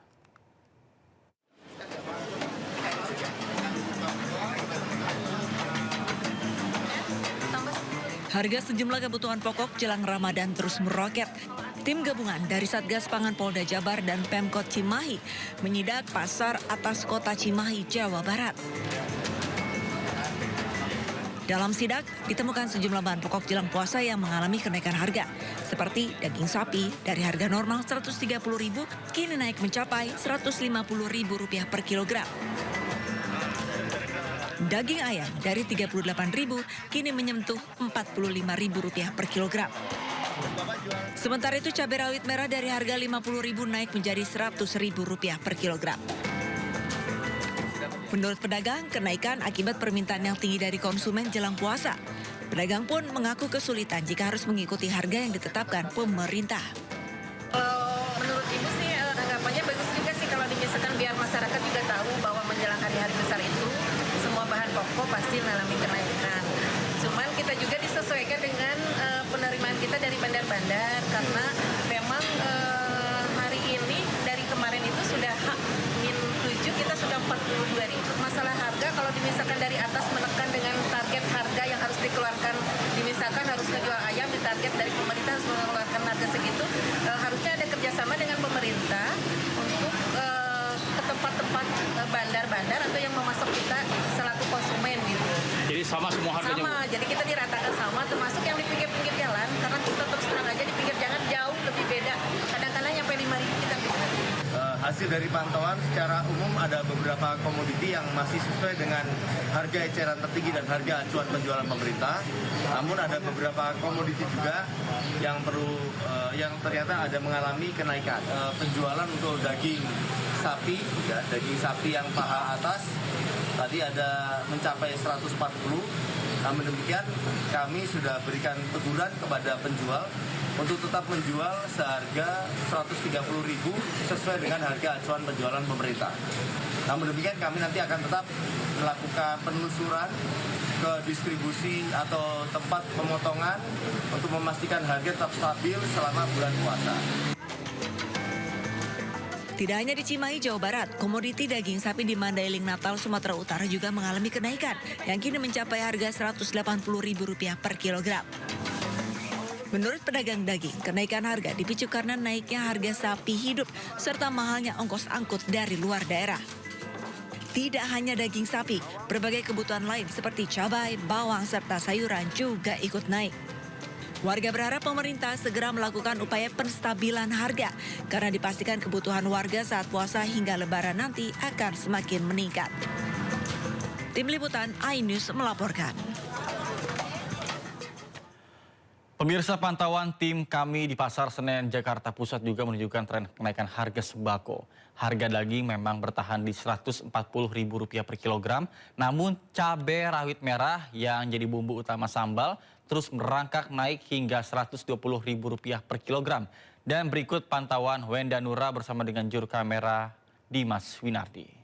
S23: Harga sejumlah kebutuhan pokok jelang Ramadan terus meroket. Tim gabungan dari Satgas Pangan Polda Jabar dan Pemkot Cimahi menyidak pasar atas kota Cimahi, Jawa Barat. Dalam sidak, ditemukan sejumlah bahan pokok jelang puasa yang mengalami kenaikan harga. Seperti daging sapi dari harga normal Rp130.000 kini naik mencapai Rp150.000 per kilogram. Daging ayam dari Rp38.000 kini menyentuh Rp45.000 per kilogram. Sementara itu cabai rawit merah dari harga Rp50.000 naik menjadi Rp100.000 per kilogram. Menurut pedagang, kenaikan akibat permintaan yang tinggi dari konsumen jelang puasa. Pedagang pun mengaku kesulitan jika harus mengikuti harga yang ditetapkan pemerintah.
S24: Kalau menurut Ibu sih anggapannya bagus juga sih kalau dibiasakan biar masyarakat juga tahu bahwa menjelang hari-hari besar itu semua bahan pokok pasti mengalami kenaikan. Cuman kita juga disesuaikan dengan penerimaan permintaan kita dari bandar-bandar karena memang hari ini dari kemarin itu sudah H-7 kita sudah 42.000. Masalah harga kalau misalkan dari atas menekan dengan target harga yang harus dikeluarkan, misalkan harus menjual ayam di target dari pemerintah harus mengeluarkan harga segitu, harusnya ada kerjasama dengan pemerintah untuk ke tempat-tempat bandar-bandar atau yang memasok kita selaku konsumen gitu.
S22: Jadi sama semua harganya?
S24: Sama, jadi kita diratakan sama, termasuk yang di pinggir-pinggir jalan, karena kita terus terang aja di pinggir jalan jauh lebih beda. Kadang-kadang nyampe 5.000 kita bisa.
S3: Hasil dari pantauan secara umum ada beberapa komoditi yang masih sesuai dengan harga eceran tertinggi dan harga acuan penjualan pemerintah. Namun ada beberapa komoditi juga yang yang ternyata ada mengalami kenaikan. Penjualan untuk daging sapi, ya, daging sapi yang paha atas tadi ada mencapai 140. Namun demikian kami sudah berikan teguran kepada penjual untuk tetap menjual seharga 130.000 sesuai dengan harga acuan penjualan pemerintah. Namun demikian kami nanti akan tetap melakukan penelusuran ke distribusi atau tempat pemotongan untuk memastikan harga tetap stabil selama bulan puasa.
S23: Tidak hanya di Cimahi, Jawa Barat, komoditi daging sapi di Mandailing, Natal, Sumatera Utara juga mengalami kenaikan yang kini mencapai harga Rp180.000 per kilogram. Menurut pedagang daging, kenaikan harga dipicu karena naiknya harga sapi hidup serta mahalnya ongkos angkut dari luar daerah. Tidak hanya daging sapi, berbagai kebutuhan lain seperti cabai, bawang, serta sayuran juga ikut naik. Warga berharap pemerintah segera melakukan upaya penstabilan harga karena dipastikan kebutuhan warga saat puasa hingga Lebaran nanti akan semakin meningkat. Tim Liputan iNews melaporkan.
S6: Pemirsa, pantauan tim kami di Pasar Senen, Jakarta Pusat juga menunjukkan tren kenaikan harga sembako. Harga daging memang bertahan di Rp140.000 per kilogram, namun cabai rawit merah yang jadi bumbu utama sambal terus merangkak naik hingga Rp120.000 per kilogram. Dan berikut pantauan Wenda Nura bersama dengan juru kamera Dimas Winardi.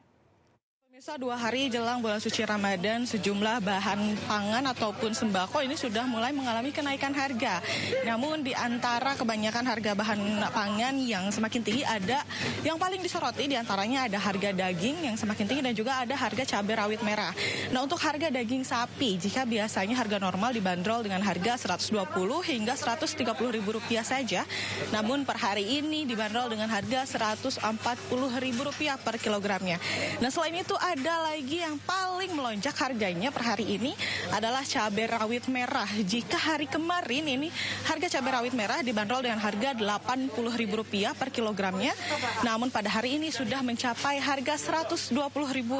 S17: Pemirsa, 2 hari jelang bulan suci Ramadan, sejumlah bahan pangan ataupun sembako ini sudah mulai mengalami kenaikan harga. Namun di antara kebanyakan harga bahan pangan yang semakin tinggi, ada yang paling disoroti di antaranya ada harga daging yang semakin tinggi dan juga ada harga cabai rawit merah. Nah, untuk harga daging sapi, jika biasanya harga normal dibanderol dengan harga Rp120 hingga Rp130.000 saja, namun per hari ini dibanderol dengan harga Rp140.000 per kilogramnya. Nah, selain itu ada lagi yang paling melonjak harganya per hari ini adalah cabai rawit merah. Jika hari kemarin ini harga cabai rawit merah dibanderol dengan harga Rp80.000 per kilogramnya, namun pada hari ini sudah mencapai harga Rp120.000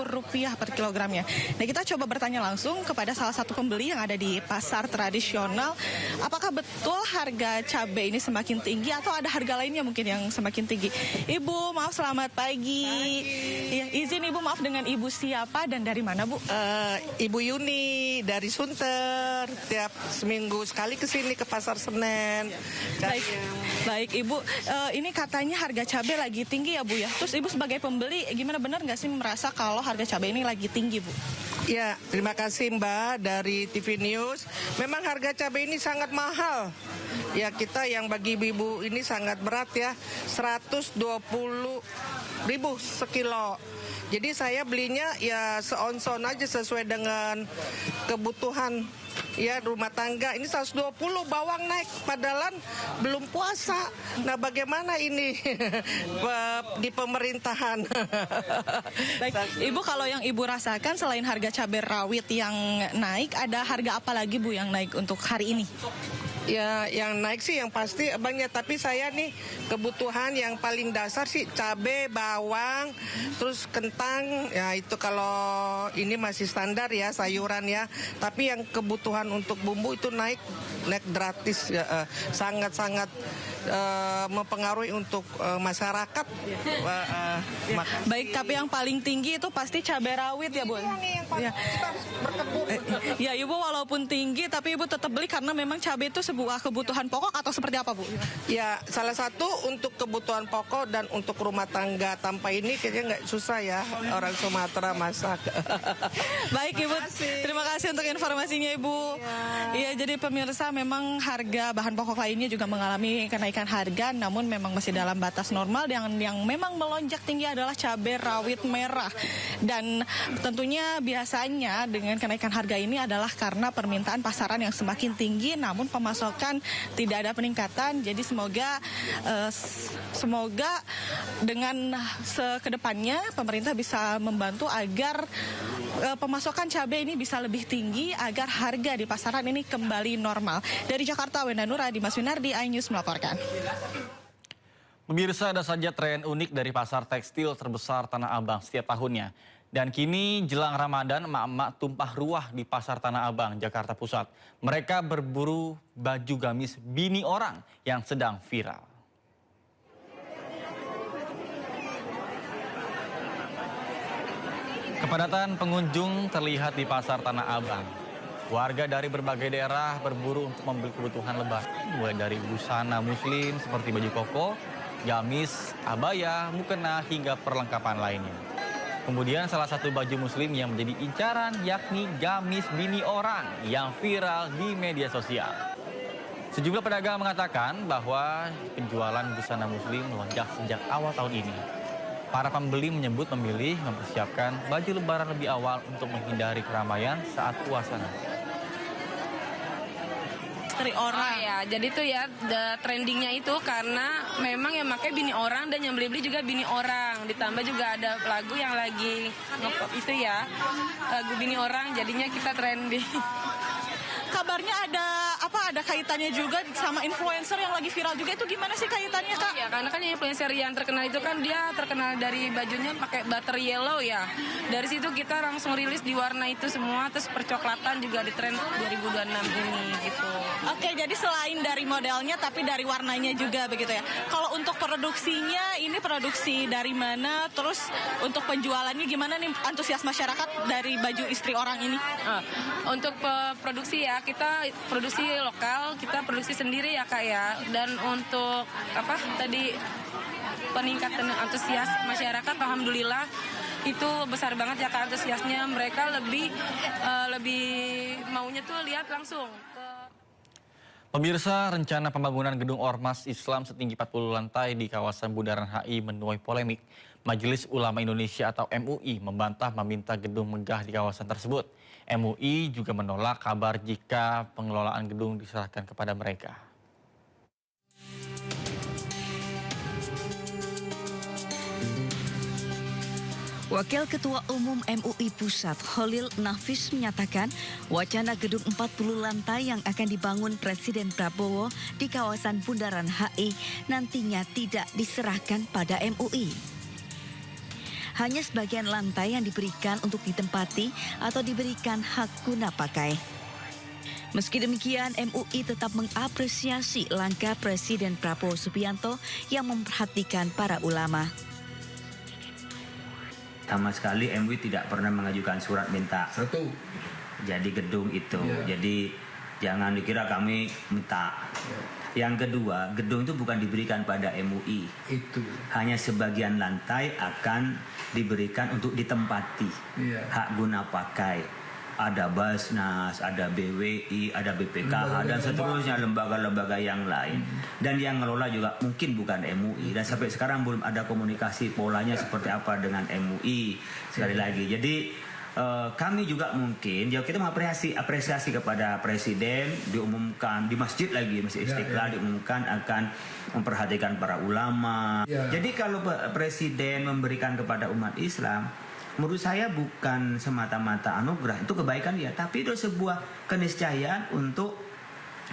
S17: per kilogramnya. Nah, kita coba bertanya langsung kepada salah satu pembeli yang ada di pasar tradisional, apakah betul harga cabai ini semakin tinggi atau ada harga lainnya mungkin yang semakin tinggi. Ibu, maaf, selamat pagi. Ya, izin Ibu, maaf, dengan Ibu siapa dan dari mana, Bu?
S4: Ibu Yuni dari Sunter. Tiap seminggu sekali ke sini ke Pasar Senen.
S17: Baik Ibu, ini katanya harga cabai lagi tinggi ya, Bu ya. Terus Ibu sebagai pembeli gimana, benar nggak sih merasa kalau harga cabai ini lagi tinggi, Bu?
S4: Ya, terima kasih Mbak dari TV News. Memang harga cabai ini sangat mahal. Ya, kita yang bagi ibu ini sangat berat ya. Rp120.000 sekilo. Jadi saya belinya ya seonson aja sesuai dengan kebutuhan ya rumah tangga. Ini 120, bawang naik padahal belum puasa. Nah, bagaimana ini di pemerintahan?
S17: Baik, Ibu, kalau yang Ibu rasakan selain harga cabai rawit yang naik, ada harga apa lagi, Bu, yang naik untuk hari ini?
S4: Ya, yang naik sih yang pasti banyak, tapi saya nih kebutuhan yang paling dasar sih cabai, bawang, terus kentang, ya itu kalau ini masih standar ya, sayuran ya. Tapi yang kebutuhan untuk bumbu itu naik gratis ya, sangat-sangat mempengaruhi untuk masyarakat.
S17: Baik, tapi yang paling tinggi itu pasti cabai rawit ya, Bu? Ya. Ya, Ibu walaupun tinggi tapi Ibu tetap beli karena memang cabai itu sebuah kebutuhan pokok atau seperti apa, Bu?
S4: Ya, salah satu untuk kebutuhan pokok dan untuk rumah tangga. Tanpa ini kayaknya nggak susah ya orang Sumatera masak.
S17: Baik, Ibu. Terima kasih untuk informasinya, Ibu. Iya, jadi pemirsa memang harga bahan pokok lainnya juga mengalami kenaikan harga, namun memang masih dalam batas normal. Yang memang melonjak tinggi adalah cabai rawit merah. Dan tentunya biasanya dengan kenaikan harga ini adalah karena permintaan pasaran yang semakin tinggi, namun pemasokan tidak ada peningkatan. Jadi semoga dengan kedepannya pemerintah bisa membantu agar pemasokan cabai ini bisa lebih tinggi agar harga di pasaran ini kembali normal. Dari Jakarta, Wenda Nura, Dimas Winardi, iNews melaporkan.
S6: Pemirsa, ada saja tren unik dari pasar tekstil terbesar Tanah Abang setiap tahunnya. Dan kini jelang Ramadan, emak-emak tumpah ruah di pasar Tanah Abang, Jakarta Pusat. Mereka berburu baju gamis bini orang yang sedang viral. Kepadatan pengunjung terlihat di pasar Tanah Abang. Warga dari berbagai daerah berburu untuk membeli kebutuhan lebaran, mulai dari busana muslim seperti baju koko, gamis, abaya, mukena, hingga perlengkapan lainnya. Kemudian salah satu baju muslim yang menjadi incaran yakni gamis bini orang yang viral di media sosial. Sejumlah pedagang mengatakan bahwa penjualan busana muslim melonjak sejak awal tahun ini. Para pembeli menyebut memilih mempersiapkan baju lebaran lebih awal untuk menghindari keramaian saat puasa nanti.
S7: Orang ya, jadi tuh ya trendingnya itu karena memang yang pakai bini orang dan yang beli-beli juga bini orang, ditambah juga ada lagu yang lagi nge-pop itu ya, lagu bini orang, jadinya kita trending.
S17: Kabarnya ada kaitannya juga sama influencer yang lagi viral juga, itu gimana sih kaitannya, Kak?
S7: Ya, karena kan influencer yang terkenal itu kan dia terkenal dari bajunya pakai butter yellow ya. Dari situ kita langsung rilis di warna itu semua, terus percoklatan juga di tren 2026 ini gitu.
S17: Oke, jadi selain dari modelnya tapi dari warnanya juga begitu ya. Kalau untuk produksinya, ini produksi dari mana? Terus untuk penjualannya gimana nih antusias masyarakat dari baju istri orang ini?
S7: Untuk produksi ya, kita produksi lokal, kita produksi sendiri ya Kak ya. Dan untuk peningkatan antusias masyarakat, alhamdulillah itu besar banget ya Kak antusiasnya. Mereka lebih maunya tuh lihat langsung.
S6: Pemirsa, rencana pembangunan gedung Ormas Islam setinggi 40 lantai di kawasan Bundaran HI menuai polemik. Majelis Ulama Indonesia atau MUI membantah meminta gedung megah di kawasan tersebut. MUI juga menolak kabar jika pengelolaan gedung diserahkan kepada mereka.
S23: Wakil Ketua Umum MUI Pusat, Khalil Nafis menyatakan wacana gedung 40 lantai yang akan dibangun Presiden Prabowo di kawasan Bundaran HI nantinya tidak diserahkan pada MUI. Hanya sebagian lantai yang diberikan untuk ditempati atau diberikan hak guna pakai. Meski demikian, MUI tetap mengapresiasi langkah Presiden Prabowo Subianto yang memperhatikan para ulama.
S8: Sama sekali MUI tidak pernah mengajukan surat minta jadi gedung itu. Jadi jangan dikira kami minta. Yang kedua, gedung itu bukan diberikan pada MUI. Hanya sebagian lantai akan diberikan untuk ditempati. Hak guna pakai. Ada Basnas, ada BWI, ada BPKH, dan seterusnya lembaga-lembaga yang lain. Dan yang ngelola juga mungkin bukan MUI. Dan sampai sekarang belum ada komunikasi polanya seperti apa dengan MUI. Sekali lagi, jadi kami juga mungkin, ya kita mengapresiasi kepada Presiden, diumumkan di masjid lagi, Masjid Istiqlal, diumumkan akan memperhatikan para ulama. Jadi kalau Presiden memberikan kepada umat Islam, menurut saya bukan semata-mata anugerah, itu kebaikan dia, tapi itu sebuah keniscayaan untuk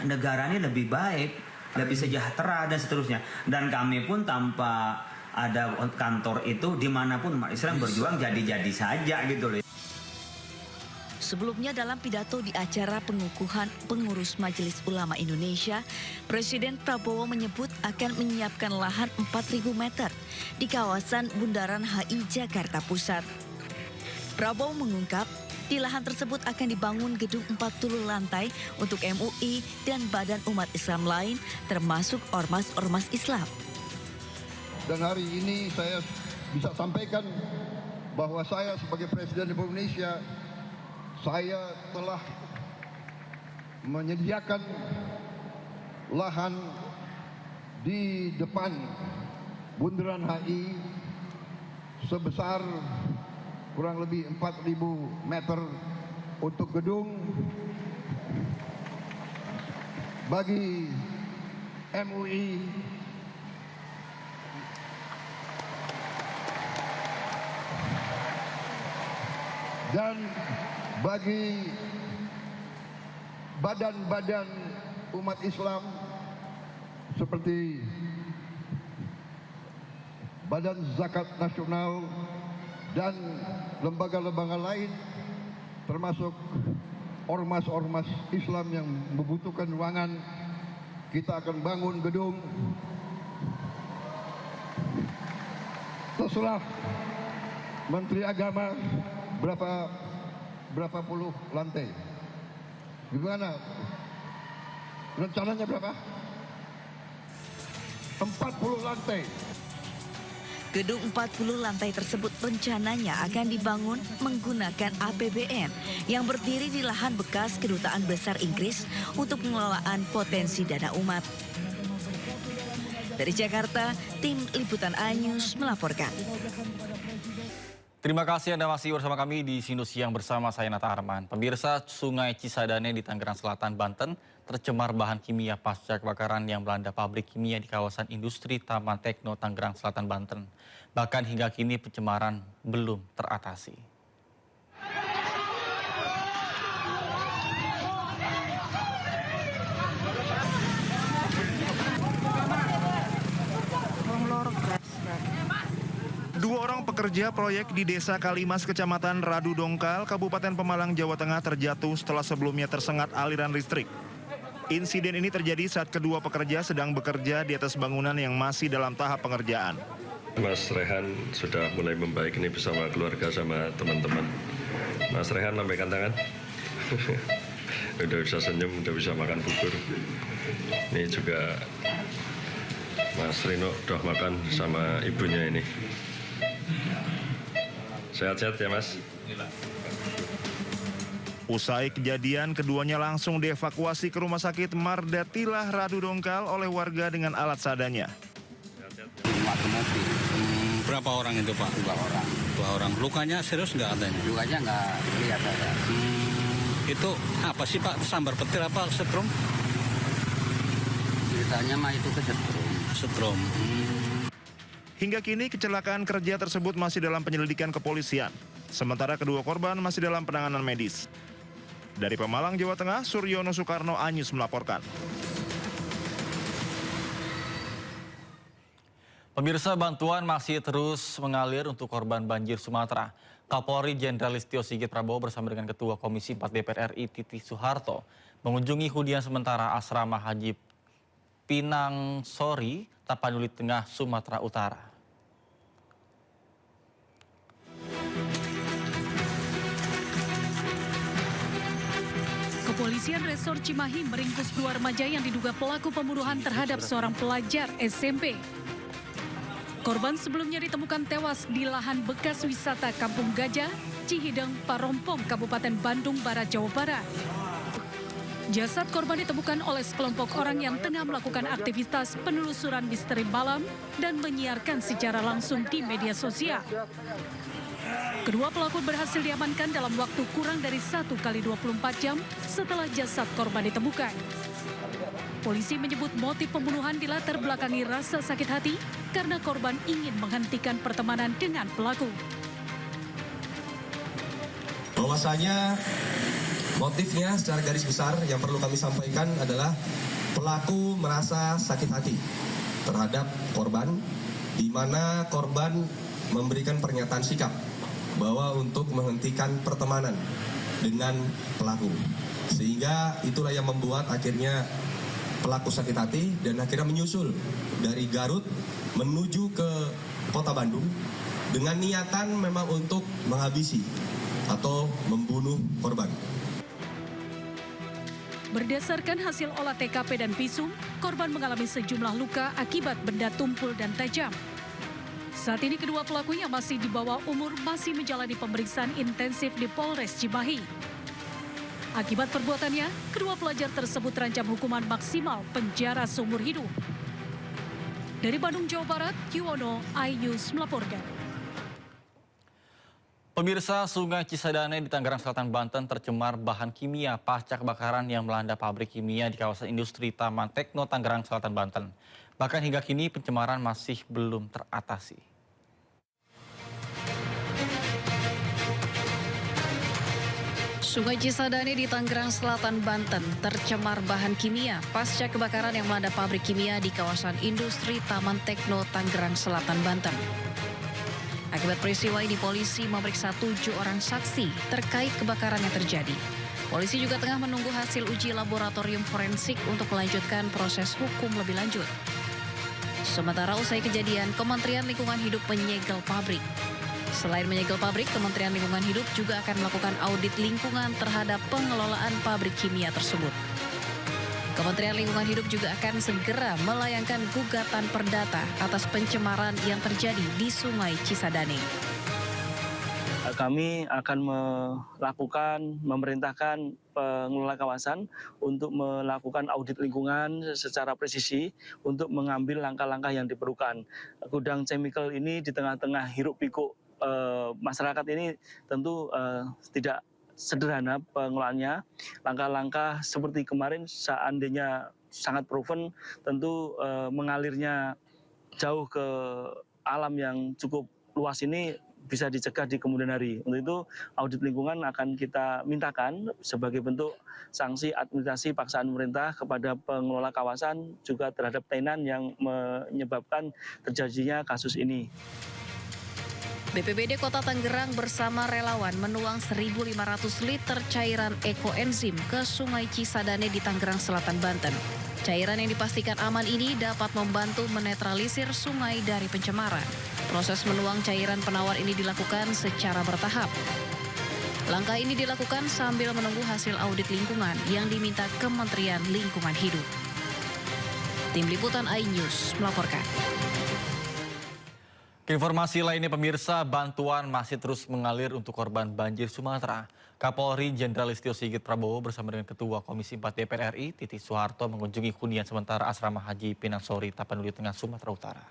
S8: negara ini lebih baik, lebih sejahtera dan seterusnya. Dan kami pun tanpa ada kantor itu dimanapun umat Islam berjuang jadi-jadi saja gitu loh.
S23: Sebelumnya dalam pidato di acara pengukuhan pengurus Majelis Ulama Indonesia, Presiden Prabowo menyebut akan menyiapkan lahan 4.000 meter di kawasan Bundaran HI Jakarta Pusat. Prabowo mengungkap, di lahan tersebut akan dibangun gedung 40 lantai untuk MUI dan badan umat Islam lain, termasuk ormas-ormas Islam.
S9: Dan hari ini saya bisa sampaikan bahwa saya sebagai Presiden Republik Indonesia, saya telah menyediakan lahan di depan Bundaran HI sebesar kurang lebih 4.000 meter untuk gedung bagi MUI dan bagi badan-badan umat Islam seperti Badan Zakat Nasional dan lembaga-lembaga lain, termasuk ormas-ormas Islam yang membutuhkan ruangan. Kita akan bangun gedung terserah Menteri Agama berapa puluh lantai. Gimana? Rencananya berapa? 40 lantai.
S23: Gedung 40 lantai tersebut rencananya akan dibangun menggunakan APBN yang berdiri di lahan bekas Kedutaan Besar Inggris untuk pengelolaan potensi dana umat. Dari Jakarta, tim Liputan iNews melaporkan.
S6: Terima kasih Anda masih bersama kami di Sindo Siang bersama saya Nata Arman. Pemirsa, Sungai Cisadane di Tangerang Selatan, Banten tercemar bahan kimia pasca kebakaran yang melanda pabrik kimia di kawasan industri Taman Tekno Tangerang Selatan, Banten. Bahkan hingga kini pencemaran belum teratasi.
S16: Dua orang pekerja proyek di Desa Kalimas, Kecamatan Radu Dongkal, Kabupaten Pemalang, Jawa Tengah terjatuh setelah sebelumnya tersengat aliran listrik. Insiden ini terjadi saat kedua pekerja sedang bekerja di atas bangunan yang masih dalam tahap pengerjaan.
S11: Mas Rehan sudah mulai membaik ini bersama keluarga sama teman-teman. Mas Rehan lambaikan tangan. Udah bisa senyum, udah bisa makan bubur. Ini juga Mas Rino udah makan sama ibunya ini. Sehat-sehat ya Mas.
S16: Usai kejadian, keduanya langsung dievakuasi ke Rumah Sakit Mardatilah Radu Dongkal oleh warga dengan alat seadanya.
S12: Berapa orang itu Pak? 2 orang. 2 orang. Lukanya serius nggak adanya?
S13: Lukanya nggak kelihatan ya.
S12: Itu apa sih Pak? Sambar petir apa setrum?
S13: Ceritanya mah itu kesetrum.
S12: Setrum.
S16: Hingga kini kecelakaan kerja tersebut masih dalam penyelidikan kepolisian. Sementara kedua korban masih dalam penanganan medis. Dari Pemalang, Jawa Tengah, Suryono Soekarno, iNews melaporkan.
S6: Pemirsa, bantuan masih terus mengalir untuk korban banjir Sumatera. Kapolri Jenderal Listio Sigit Prabowo bersama dengan Ketua Komisi 4 DPR RI Titi Soeharto mengunjungi hunian sementara asrama Haji Pinang Sori, Tapanuli Tengah, Sumatera Utara.
S25: Kepolisian Resor Cimahi meringkus 2 remaja yang diduga pelaku pembunuhan terhadap seorang pelajar SMP. Korban sebelumnya ditemukan tewas di lahan bekas wisata Kampung Gajah, Cihideng, Parompong, Kabupaten Bandung Barat, Jawa Barat. Jasad korban ditemukan oleh sekelompok orang yang tengah melakukan aktivitas penelusuran misteri malam dan menyiarkan secara langsung di media sosial. Kedua pelaku berhasil diamankan dalam waktu kurang dari 1 kali 24 jam setelah jasad korban ditemukan. Polisi menyebut motif pembunuhan dilatar belakangi rasa sakit hati karena korban ingin menghentikan pertemanan dengan pelaku.
S26: Bahwasanya motifnya secara garis besar yang perlu kami sampaikan adalah pelaku merasa sakit hati terhadap korban, di mana korban memberikan pernyataan sikap bahwa untuk menghentikan pertemanan dengan pelaku. Sehingga itulah yang membuat akhirnya pelaku sakit hati dan akhirnya menyusul dari Garut menuju ke Kota Bandung dengan niatan memang untuk menghabisi atau membunuh korban.
S25: Berdasarkan hasil olah TKP dan visum, korban mengalami sejumlah luka akibat benda tumpul dan tajam. Saat ini kedua pelaku yang masih di bawah umur masih menjalani pemeriksaan intensif di Polres Cimahi. Akibat perbuatannya, kedua pelajar tersebut terancam hukuman maksimal penjara seumur hidup. Dari Bandung, Jawa Barat, Yuwono, iNews melaporkan.
S6: Pemirsa, Sungai Cisadane di Tangerang Selatan, Banten tercemar bahan kimia pasca kebakaran yang melanda pabrik kimia di kawasan industri Taman Tekno, Tangerang Selatan, Banten. Bahkan hingga kini pencemaran masih belum teratasi.
S21: Sungai Cisadane di Tangerang Selatan, Banten tercemar bahan kimia pasca kebakaran yang melanda pabrik kimia di kawasan industri Taman Tekno, Tangerang Selatan, Banten. Akibat peristiwa ini, polisi memeriksa 7 orang saksi terkait kebakaran yang terjadi. Polisi juga tengah menunggu hasil uji laboratorium forensik untuk melanjutkan proses hukum lebih lanjut. Sementara usai kejadian, Kementerian Lingkungan Hidup menyegel pabrik. Selain menyegel pabrik, Kementerian Lingkungan Hidup juga akan melakukan audit lingkungan terhadap pengelolaan pabrik kimia tersebut. Kementerian Lingkungan Hidup juga akan segera melayangkan gugatan perdata atas pencemaran yang terjadi di Sungai Cisadane.
S15: Kami akan memerintahkan pengelola kawasan untuk melakukan audit lingkungan secara presisi untuk mengambil langkah-langkah yang diperlukan. Gudang chemical ini di tengah-tengah hiruk-pikuk masyarakat ini tentu tidak sederhana pengelolaannya. Langkah-langkah seperti kemarin seandainya sangat proven, tentu mengalirnya jauh ke alam yang cukup luas ini bisa dicegah di kemudian hari. Untuk itu audit lingkungan akan kita mintakan sebagai bentuk sanksi administrasi paksaan pemerintah kepada pengelola kawasan juga terhadap tenan yang menyebabkan terjadinya kasus ini.
S21: BPBD Kota Tangerang bersama relawan menuang 1.500 liter cairan ekoenzim ke Sungai Cisadane di Tangerang Selatan, Banten. Cairan yang dipastikan aman ini dapat membantu menetralisir sungai dari pencemaran. Proses menuang cairan penawar ini dilakukan secara bertahap. Langkah ini dilakukan sambil menunggu hasil audit lingkungan yang diminta Kementerian Lingkungan Hidup. Tim Liputan iNews melaporkan.
S6: Informasi lainnya, pemirsa, bantuan masih terus mengalir untuk korban banjir Sumatera. Kapolri Jenderal Listio Sigit Prabowo bersama dengan Ketua Komisi 4 DPR RI, Titik Soeharto, mengunjungi hunian sementara Asrama Haji Pinangsori, Tapanuli Tengah, Sumatera Utara.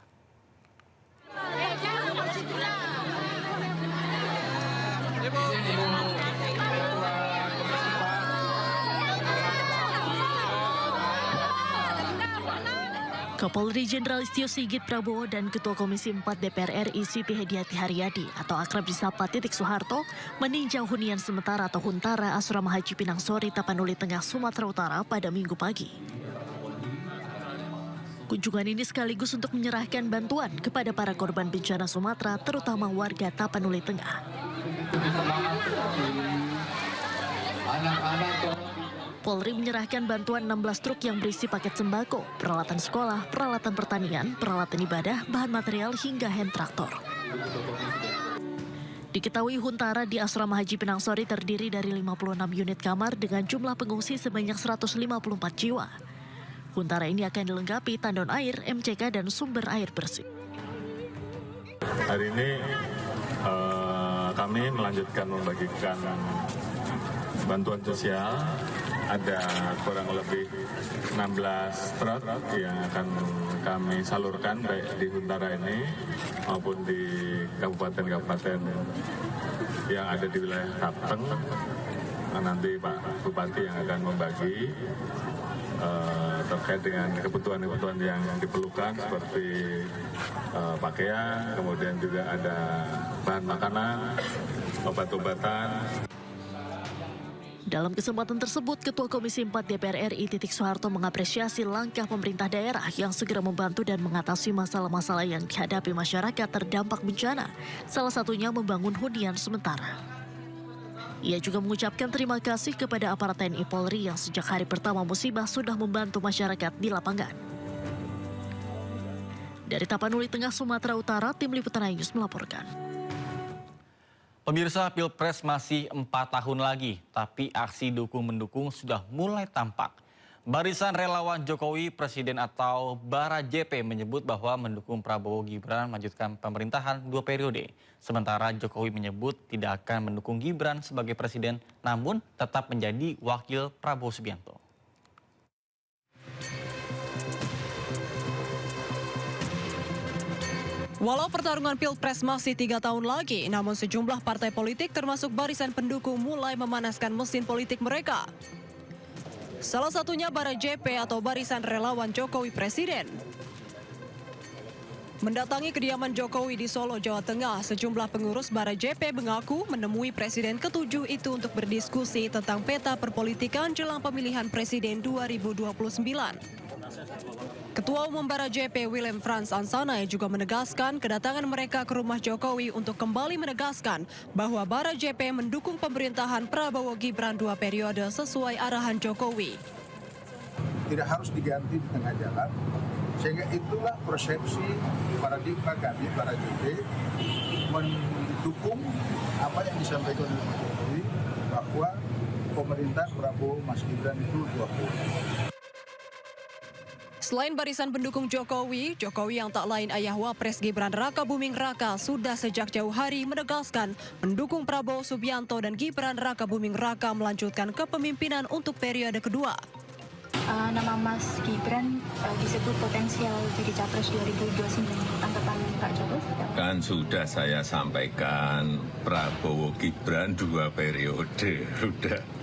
S1: Kapolri Jenderal Listio Sigit Prabowo dan Ketua Komisi 4 DPR RI Siti Hediati Haryadi atau akrab disapa Titik Soeharto meninjau hunian sementara atau Huntara Asrama Haji Pinangsori, Tapanuli Tengah, Sumatera Utara pada Minggu pagi. Kunjungan ini sekaligus untuk menyerahkan bantuan kepada para korban bencana Sumatera, terutama warga Tapanuli Tengah. Polri menyerahkan bantuan 16 truk yang berisi paket sembako, peralatan sekolah, peralatan pertanian, peralatan ibadah, bahan material hingga hand traktor. Diketahui Huntara di Asrama Haji Pinangsori terdiri dari 56 unit kamar dengan jumlah pengungsi sebanyak 154 jiwa. Huntara ini akan dilengkapi tandon air, MCK, dan sumber air bersih.
S2: Hari ini kami melanjutkan membagikan bantuan sosial. Ada kurang lebih 16 truk yang akan kami salurkan baik di Huntara ini maupun di kabupaten-kabupaten yang ada di wilayah Kapten. Nanti Pak Bupati yang akan membagi terkait dengan kebutuhan-kebutuhan yang diperlukan seperti pakaian, kemudian juga ada bahan makanan, obat-obatan.
S1: Dalam kesempatan tersebut, Ketua Komisi 4 DPR RI Titik Soeharto mengapresiasi langkah pemerintah daerah yang segera membantu dan mengatasi masalah-masalah yang dihadapi masyarakat terdampak bencana, salah satunya membangun hunian sementara. Ia juga mengucapkan terima kasih kepada aparat TNI Polri yang sejak hari pertama musibah sudah membantu masyarakat di lapangan. Dari Tapanuli Tengah, Sumatera Utara, Tim Liputan iNews melaporkan.
S6: Pemirsa, Pilpres masih 4 tahun lagi, tapi aksi dukung-mendukung sudah mulai tampak. Barisan relawan Jokowi Presiden atau Bara JP menyebut bahwa mendukung Prabowo Gibran melanjutkan pemerintahan 2 periode. Sementara Jokowi menyebut tidak akan mendukung Gibran sebagai presiden, namun tetap menjadi wakil Prabowo Subianto.
S5: Walau pertarungan Pilpres masih 3 tahun lagi, namun sejumlah partai politik termasuk barisan pendukung mulai memanaskan mesin politik mereka. Salah satunya Bara JP atau Barisan Relawan Jokowi Presiden. Mendatangi kediaman Jokowi di Solo, Jawa Tengah, sejumlah pengurus Bara JP mengaku menemui Presiden ke-7 itu untuk berdiskusi tentang peta perpolitikan jelang pemilihan Presiden 2029. Ketua Umum Bara JP Willem Frans Ansanay juga menegaskan kedatangan mereka ke rumah Jokowi untuk kembali menegaskan bahwa Bara JP mendukung pemerintahan Prabowo Gibran 2 periode sesuai arahan Jokowi.
S10: Tidak harus diganti di tengah jalan, sehingga itulah persepsi paradigma kami Bara JP mendukung apa yang disampaikan oleh Jokowi bahwa pemerintah Prabowo Mas Gibran itu 2 periode.
S5: Selain barisan pendukung Jokowi, Jokowi yang tak lain ayah Wapres Gibran Raka Buming Raka sudah sejak jauh hari menegaskan mendukung Prabowo Subianto dan Gibran Raka Buming Raka melanjutkan kepemimpinan untuk periode kedua.
S14: Nama Mas Gibran disebut potensial jadi capres 2029. Tanggapan Pak Jokowi?
S18: Kan sudah saya sampaikan Prabowo Gibran 2 periode, sudah.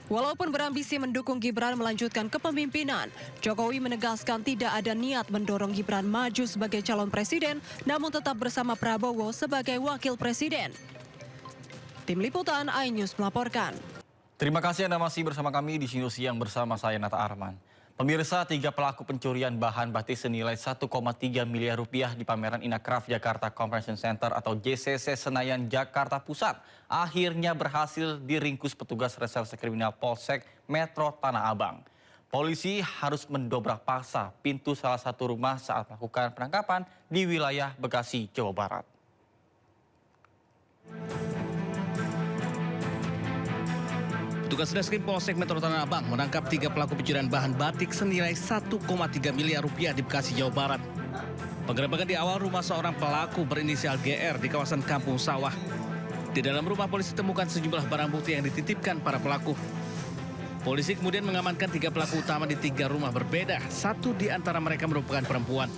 S5: Walaupun berambisi mendukung Gibran melanjutkan kepemimpinan, Jokowi menegaskan tidak ada niat mendorong Gibran maju sebagai calon presiden, namun tetap bersama Prabowo sebagai wakil presiden. Tim Liputan iNews melaporkan.
S6: Terima kasih Anda masih bersama kami di Sinu Siang bersama saya Nata Arman. Pemirsa, 3 pelaku pencurian bahan batik senilai 1,3 miliar rupiah di pameran Inacraft Jakarta Convention Center atau JCC Senayan, Jakarta Pusat akhirnya berhasil diringkus petugas reserse kriminal Polsek Metro Tanah Abang. Polisi harus mendobrak paksa pintu salah satu rumah saat melakukan penangkapan di wilayah Bekasi, Jawa Barat.
S19: Petugas Reskrim Polsek Metro Tanah Abang menangkap 3 pelaku pencurian bahan batik senilai 1,3 miliar rupiah di Bekasi, Jawa Barat. Penggerebekan di awal rumah seorang pelaku berinisial GR di kawasan Kampung Sawah. Di dalam rumah polisi temukan sejumlah barang bukti yang dititipkan para pelaku. Polisi kemudian mengamankan 3 pelaku utama di 3 rumah berbeda. 1 di antara mereka merupakan perempuan.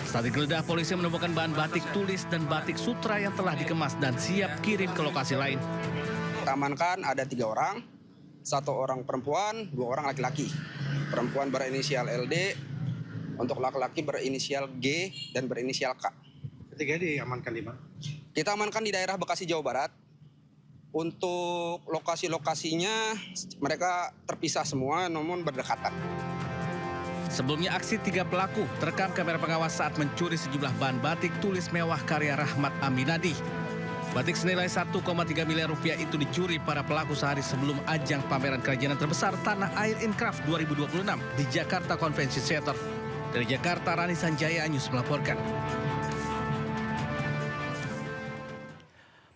S19: Saat digeledah, polisi menemukan bahan batik tulis dan batik sutra yang telah dikemas dan siap kirim ke lokasi lain.
S20: Amankan ada 3 orang. 1 orang perempuan, 2 orang laki-laki. Perempuan berinisial LD, untuk laki-laki berinisial G dan berinisial K.
S27: Ketiga diamankan di mana?
S20: Kita amankan di daerah Bekasi, Jawa Barat. Untuk lokasi-lokasinya mereka terpisah semua namun berdekatan.
S19: Sebelumnya aksi 3 pelaku terekam kamera pengawas saat mencuri sejumlah bahan batik tulis mewah karya Rahmat Aminadi. Batik senilai 1,3 miliar rupiah itu dicuri para pelaku sehari sebelum ajang pameran kerajinan terbesar Tanah Air Incraft 2026 di Jakarta Convention Center. Dari Jakarta, Rani Sanjaya iNews melaporkan.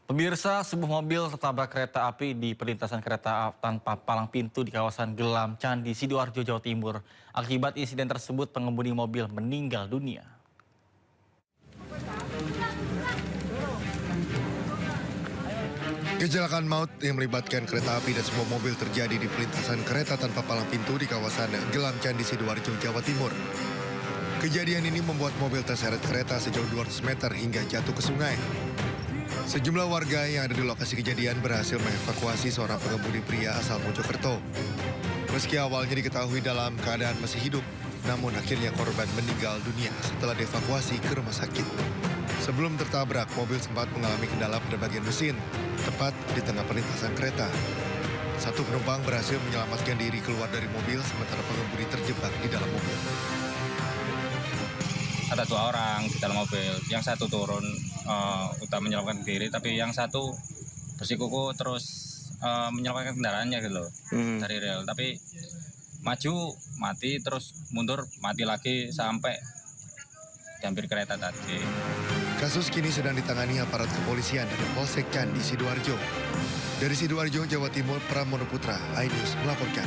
S6: Pemirsa, sebuah mobil tertabrak kereta api di perlintasan kereta tanpa palang pintu di kawasan Gelam, Candi, Sidoarjo, Jawa Timur. Akibat insiden tersebut, pengemudi mobil meninggal dunia.
S28: Kecelakaan maut yang melibatkan kereta api dan sebuah mobil terjadi di perlintasan kereta tanpa palang pintu di kawasan Gelam, Candi, Sidoarjo, Jawa Timur. Kejadian ini membuat mobil terseret kereta sejauh 200 meter hingga jatuh ke sungai. Sejumlah warga yang ada di lokasi kejadian berhasil mengevakuasi seorang pengemudi pria asal Mojokerto. Meski awalnya diketahui dalam keadaan masih hidup, namun akhirnya korban meninggal dunia setelah dievakuasi ke rumah sakit. Sebelum tertabrak, mobil sempat mengalami kendala pada bagian mesin, tepat di tengah perlintasan kereta. 1 penumpang berhasil menyelamatkan diri keluar dari mobil, sementara pengemudi terjebak di dalam mobil.
S29: Ada 2 orang di dalam mobil, yang 1 turun untuk menyelamatkan diri, tapi yang 1
S3: bersikuku terus menyelokkan kendaraannya gitu loh dari rel. Tapi maju mati, terus mundur mati lagi sampai dihampir kereta tadi.
S28: Kasus kini sedang ditangani aparat kepolisian dari Polsek Candi Sidoarjo. Dari Sidoarjo, Jawa Timur, Pramono Putra, iNews melaporkan.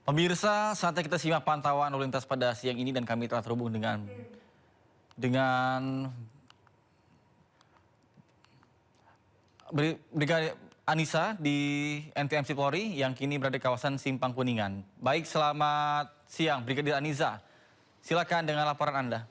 S6: Pemirsa, saatnya kita simak pantauan lalu lintas pada siang ini dan kami telah terhubung dengan Brigadir Anissa di NTMC Polri yang kini berada di kawasan Simpang Kuningan. Baik, selamat siang Brigadir Anissa. Silakan dengan laporan Anda.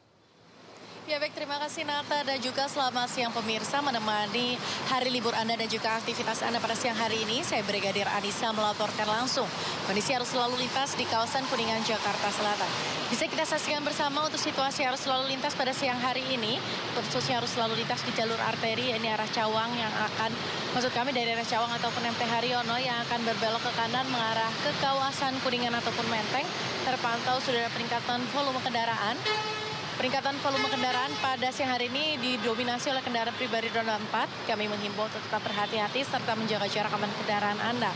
S21: Ya baik, terima kasih Nata dan juga selamat siang pemirsa menemani hari libur Anda dan juga aktivitas Anda pada siang hari ini. Saya Brigadir Anissa melaporkan langsung kondisi arus lalu lintas di kawasan Kuningan, Jakarta Selatan. Bisa kita saksikan bersama untuk situasi arus lalu lintas pada siang hari ini, khususnya arus lalu lintas di jalur arteri, ini arah Cawang yang akan, maksud kami dari arah Cawang ataupun MT Haryono yang akan berbelok ke kanan mengarah ke kawasan Kuningan ataupun Menteng, terpantau sudah ada peningkatan volume kendaraan. Peningkatan volume kendaraan pada siang hari ini didominasi oleh kendaraan pribadi roda 4. Kami menghimbau untuk tetap berhati-hati serta menjaga jarak aman kendaraan Anda.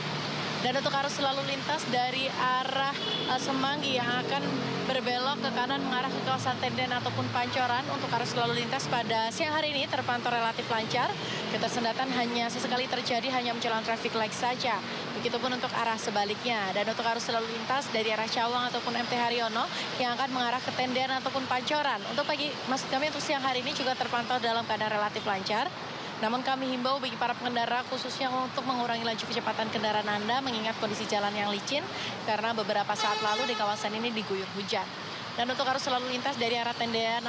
S21: Dan untuk arus lalu lintas dari arah Semanggi yang akan berbelok ke kanan mengarah ke kawasan Tenden ataupun Pancoran, untuk arus lalu lintas pada siang hari ini terpantau relatif lancar. Ketersendatan hanya sesekali terjadi hanya menjelang traffic light saja. Begitupun untuk arah sebaliknya. Dan untuk arus lalu lintas dari arah Cawang ataupun MT Haryono yang akan mengarah ke Tenden ataupun Pancoran. Untuk maksud kami untuk siang hari ini juga terpantau dalam keadaan relatif lancar. Namun kami himbau bagi para pengendara khususnya untuk mengurangi laju kecepatan kendaraan Anda mengingat kondisi jalan yang licin karena beberapa saat lalu di kawasan ini diguyur hujan. Dan untuk arus lalu lintas dari arah Tendean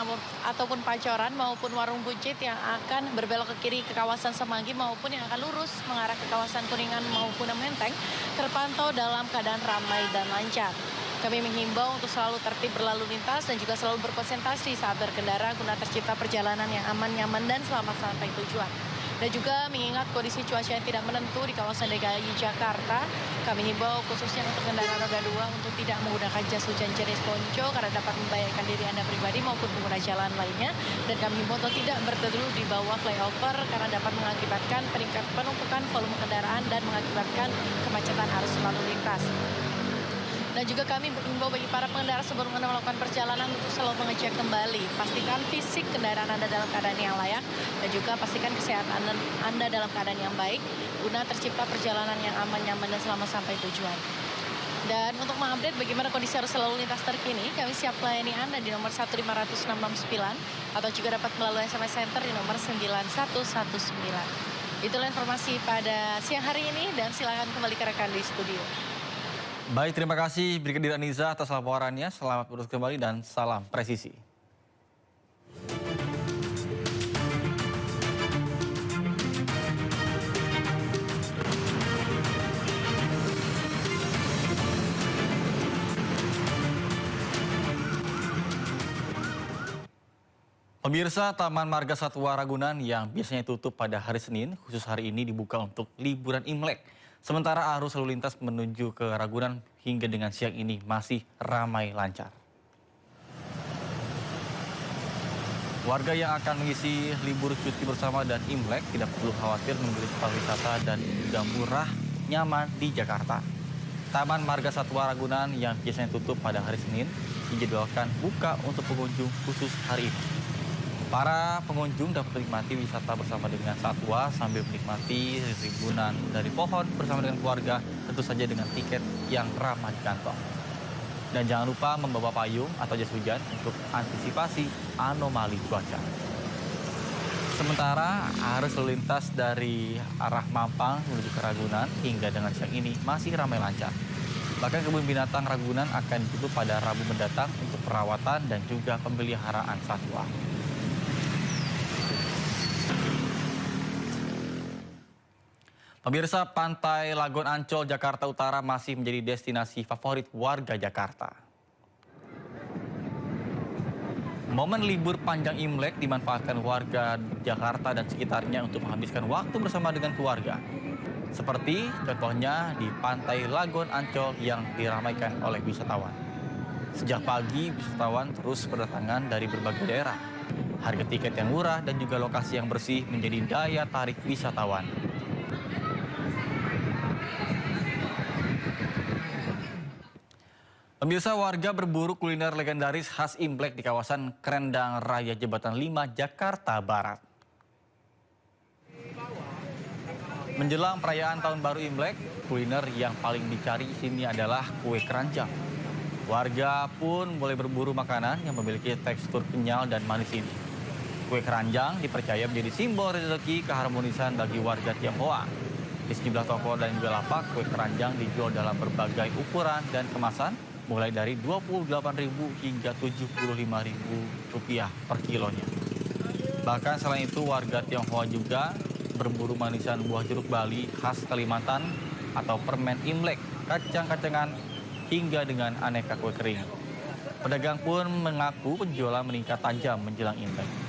S21: ataupun Pancoran maupun Warung Buncit yang akan berbelok ke kiri ke kawasan Semanggi maupun yang akan lurus mengarah ke kawasan Kuningan maupun Menteng terpantau dalam keadaan ramai dan lancar. Kami menghimbau untuk selalu tertib berlalu lintas dan juga selalu berkonsentrasi saat berkendara guna tercipta perjalanan yang aman, nyaman, dan selamat sampai tujuan. Dan juga mengingat kondisi cuaca yang tidak menentu di kawasan DKI Jakarta, kami himbau khususnya untuk kendaraan roda 2 untuk tidak menggunakan jas hujan jenis ponco karena dapat membahayakan diri Anda pribadi maupun pengguna jalan lainnya. Dan kami himbau untuk tidak berteduh di bawah flyover karena dapat mengakibatkan penumpukan volume kendaraan dan mengakibatkan kemacetan arus lalu lintas. Dan juga kami mengimbau bagi para pengendara sebelum Anda melakukan perjalanan untuk selalu mengecek kembali. Pastikan fisik kendaraan Anda dalam keadaan yang layak dan juga pastikan kesehatan Anda dalam keadaan yang baik guna tercipta perjalanan yang aman, nyaman, dan selamat sampai tujuan. Dan untuk mengupdate bagaimana kondisi arus lalu lintas terkini, kami siap melayani Anda di nomor 15669 atau juga dapat melalui SMS Center di nomor 9119. Itulah informasi pada siang hari ini dan silakan kembali ke rekan di studio.
S6: Baik, terima kasih Brigadir Anissa atas laporannya. Selamat bertugas kembali dan salam presisi. Pemirsa, Taman Marga Satwa Ragunan yang biasanya tutup pada hari Senin, khusus hari ini dibuka untuk liburan Imlek. Sementara arus lalu lintas menuju ke Ragunan hingga dengan siang ini masih ramai lancar. Warga yang akan mengisi libur cuti bersama dan Imlek tidak perlu khawatir memilih tempat wisata dan juga murah, nyaman di Jakarta. Taman Marga Satwa Ragunan yang biasanya tutup pada hari Senin dijadwalkan buka untuk pengunjung khusus hari ini. Para pengunjung dapat menikmati wisata bersama dengan satwa sambil menikmati rimbunan dari pohon bersama dengan keluarga, tentu saja dengan tiket yang ramah di kantong. Dan jangan lupa membawa payung atau jas hujan untuk antisipasi anomali cuaca. Sementara arus lalu lintas dari arah Mampang menuju ke Ragunan hingga dengan siang ini masih ramai lancar. Bahkan kebun binatang Ragunan akan ditutup pada Rabu mendatang untuk perawatan dan juga pemeliharaan satwa. Pemirsa, Pantai Lagon Ancol, Jakarta Utara masih menjadi destinasi favorit warga Jakarta. Momen libur panjang Imlek dimanfaatkan warga Jakarta dan sekitarnya untuk menghabiskan waktu bersama dengan keluarga. Seperti contohnya di Pantai Lagon Ancol yang diramaikan oleh wisatawan. Sejak pagi, wisatawan terus berdatangan dari berbagai daerah. Harga tiket yang murah dan juga lokasi yang bersih menjadi daya tarik wisatawan. Pemirsa, warga berburu kuliner legendaris khas Imlek di kawasan Krendang Raya Jembatan 5, Jakarta Barat. Menjelang perayaan Tahun Baru Imlek, kuliner yang paling dicari di sini adalah kue keranjang. Warga pun mulai berburu makanan yang memiliki tekstur kenyal dan manis ini. Kue keranjang dipercaya menjadi simbol rezeki keharmonisan bagi warga Tionghoa. Di sejumlah toko dan juga lapak, kue keranjang dijual dalam berbagai ukuran dan kemasan, mulai dari Rp28.000 hingga Rp75.000 per kilonya. Bahkan selain itu, warga Tionghoa juga berburu manisan buah jeruk Bali khas Kalimantan atau permen Imlek, kacang-kacangan, hingga dengan aneka kue kering. Pedagang pun mengaku penjualan meningkat tajam menjelang Imlek.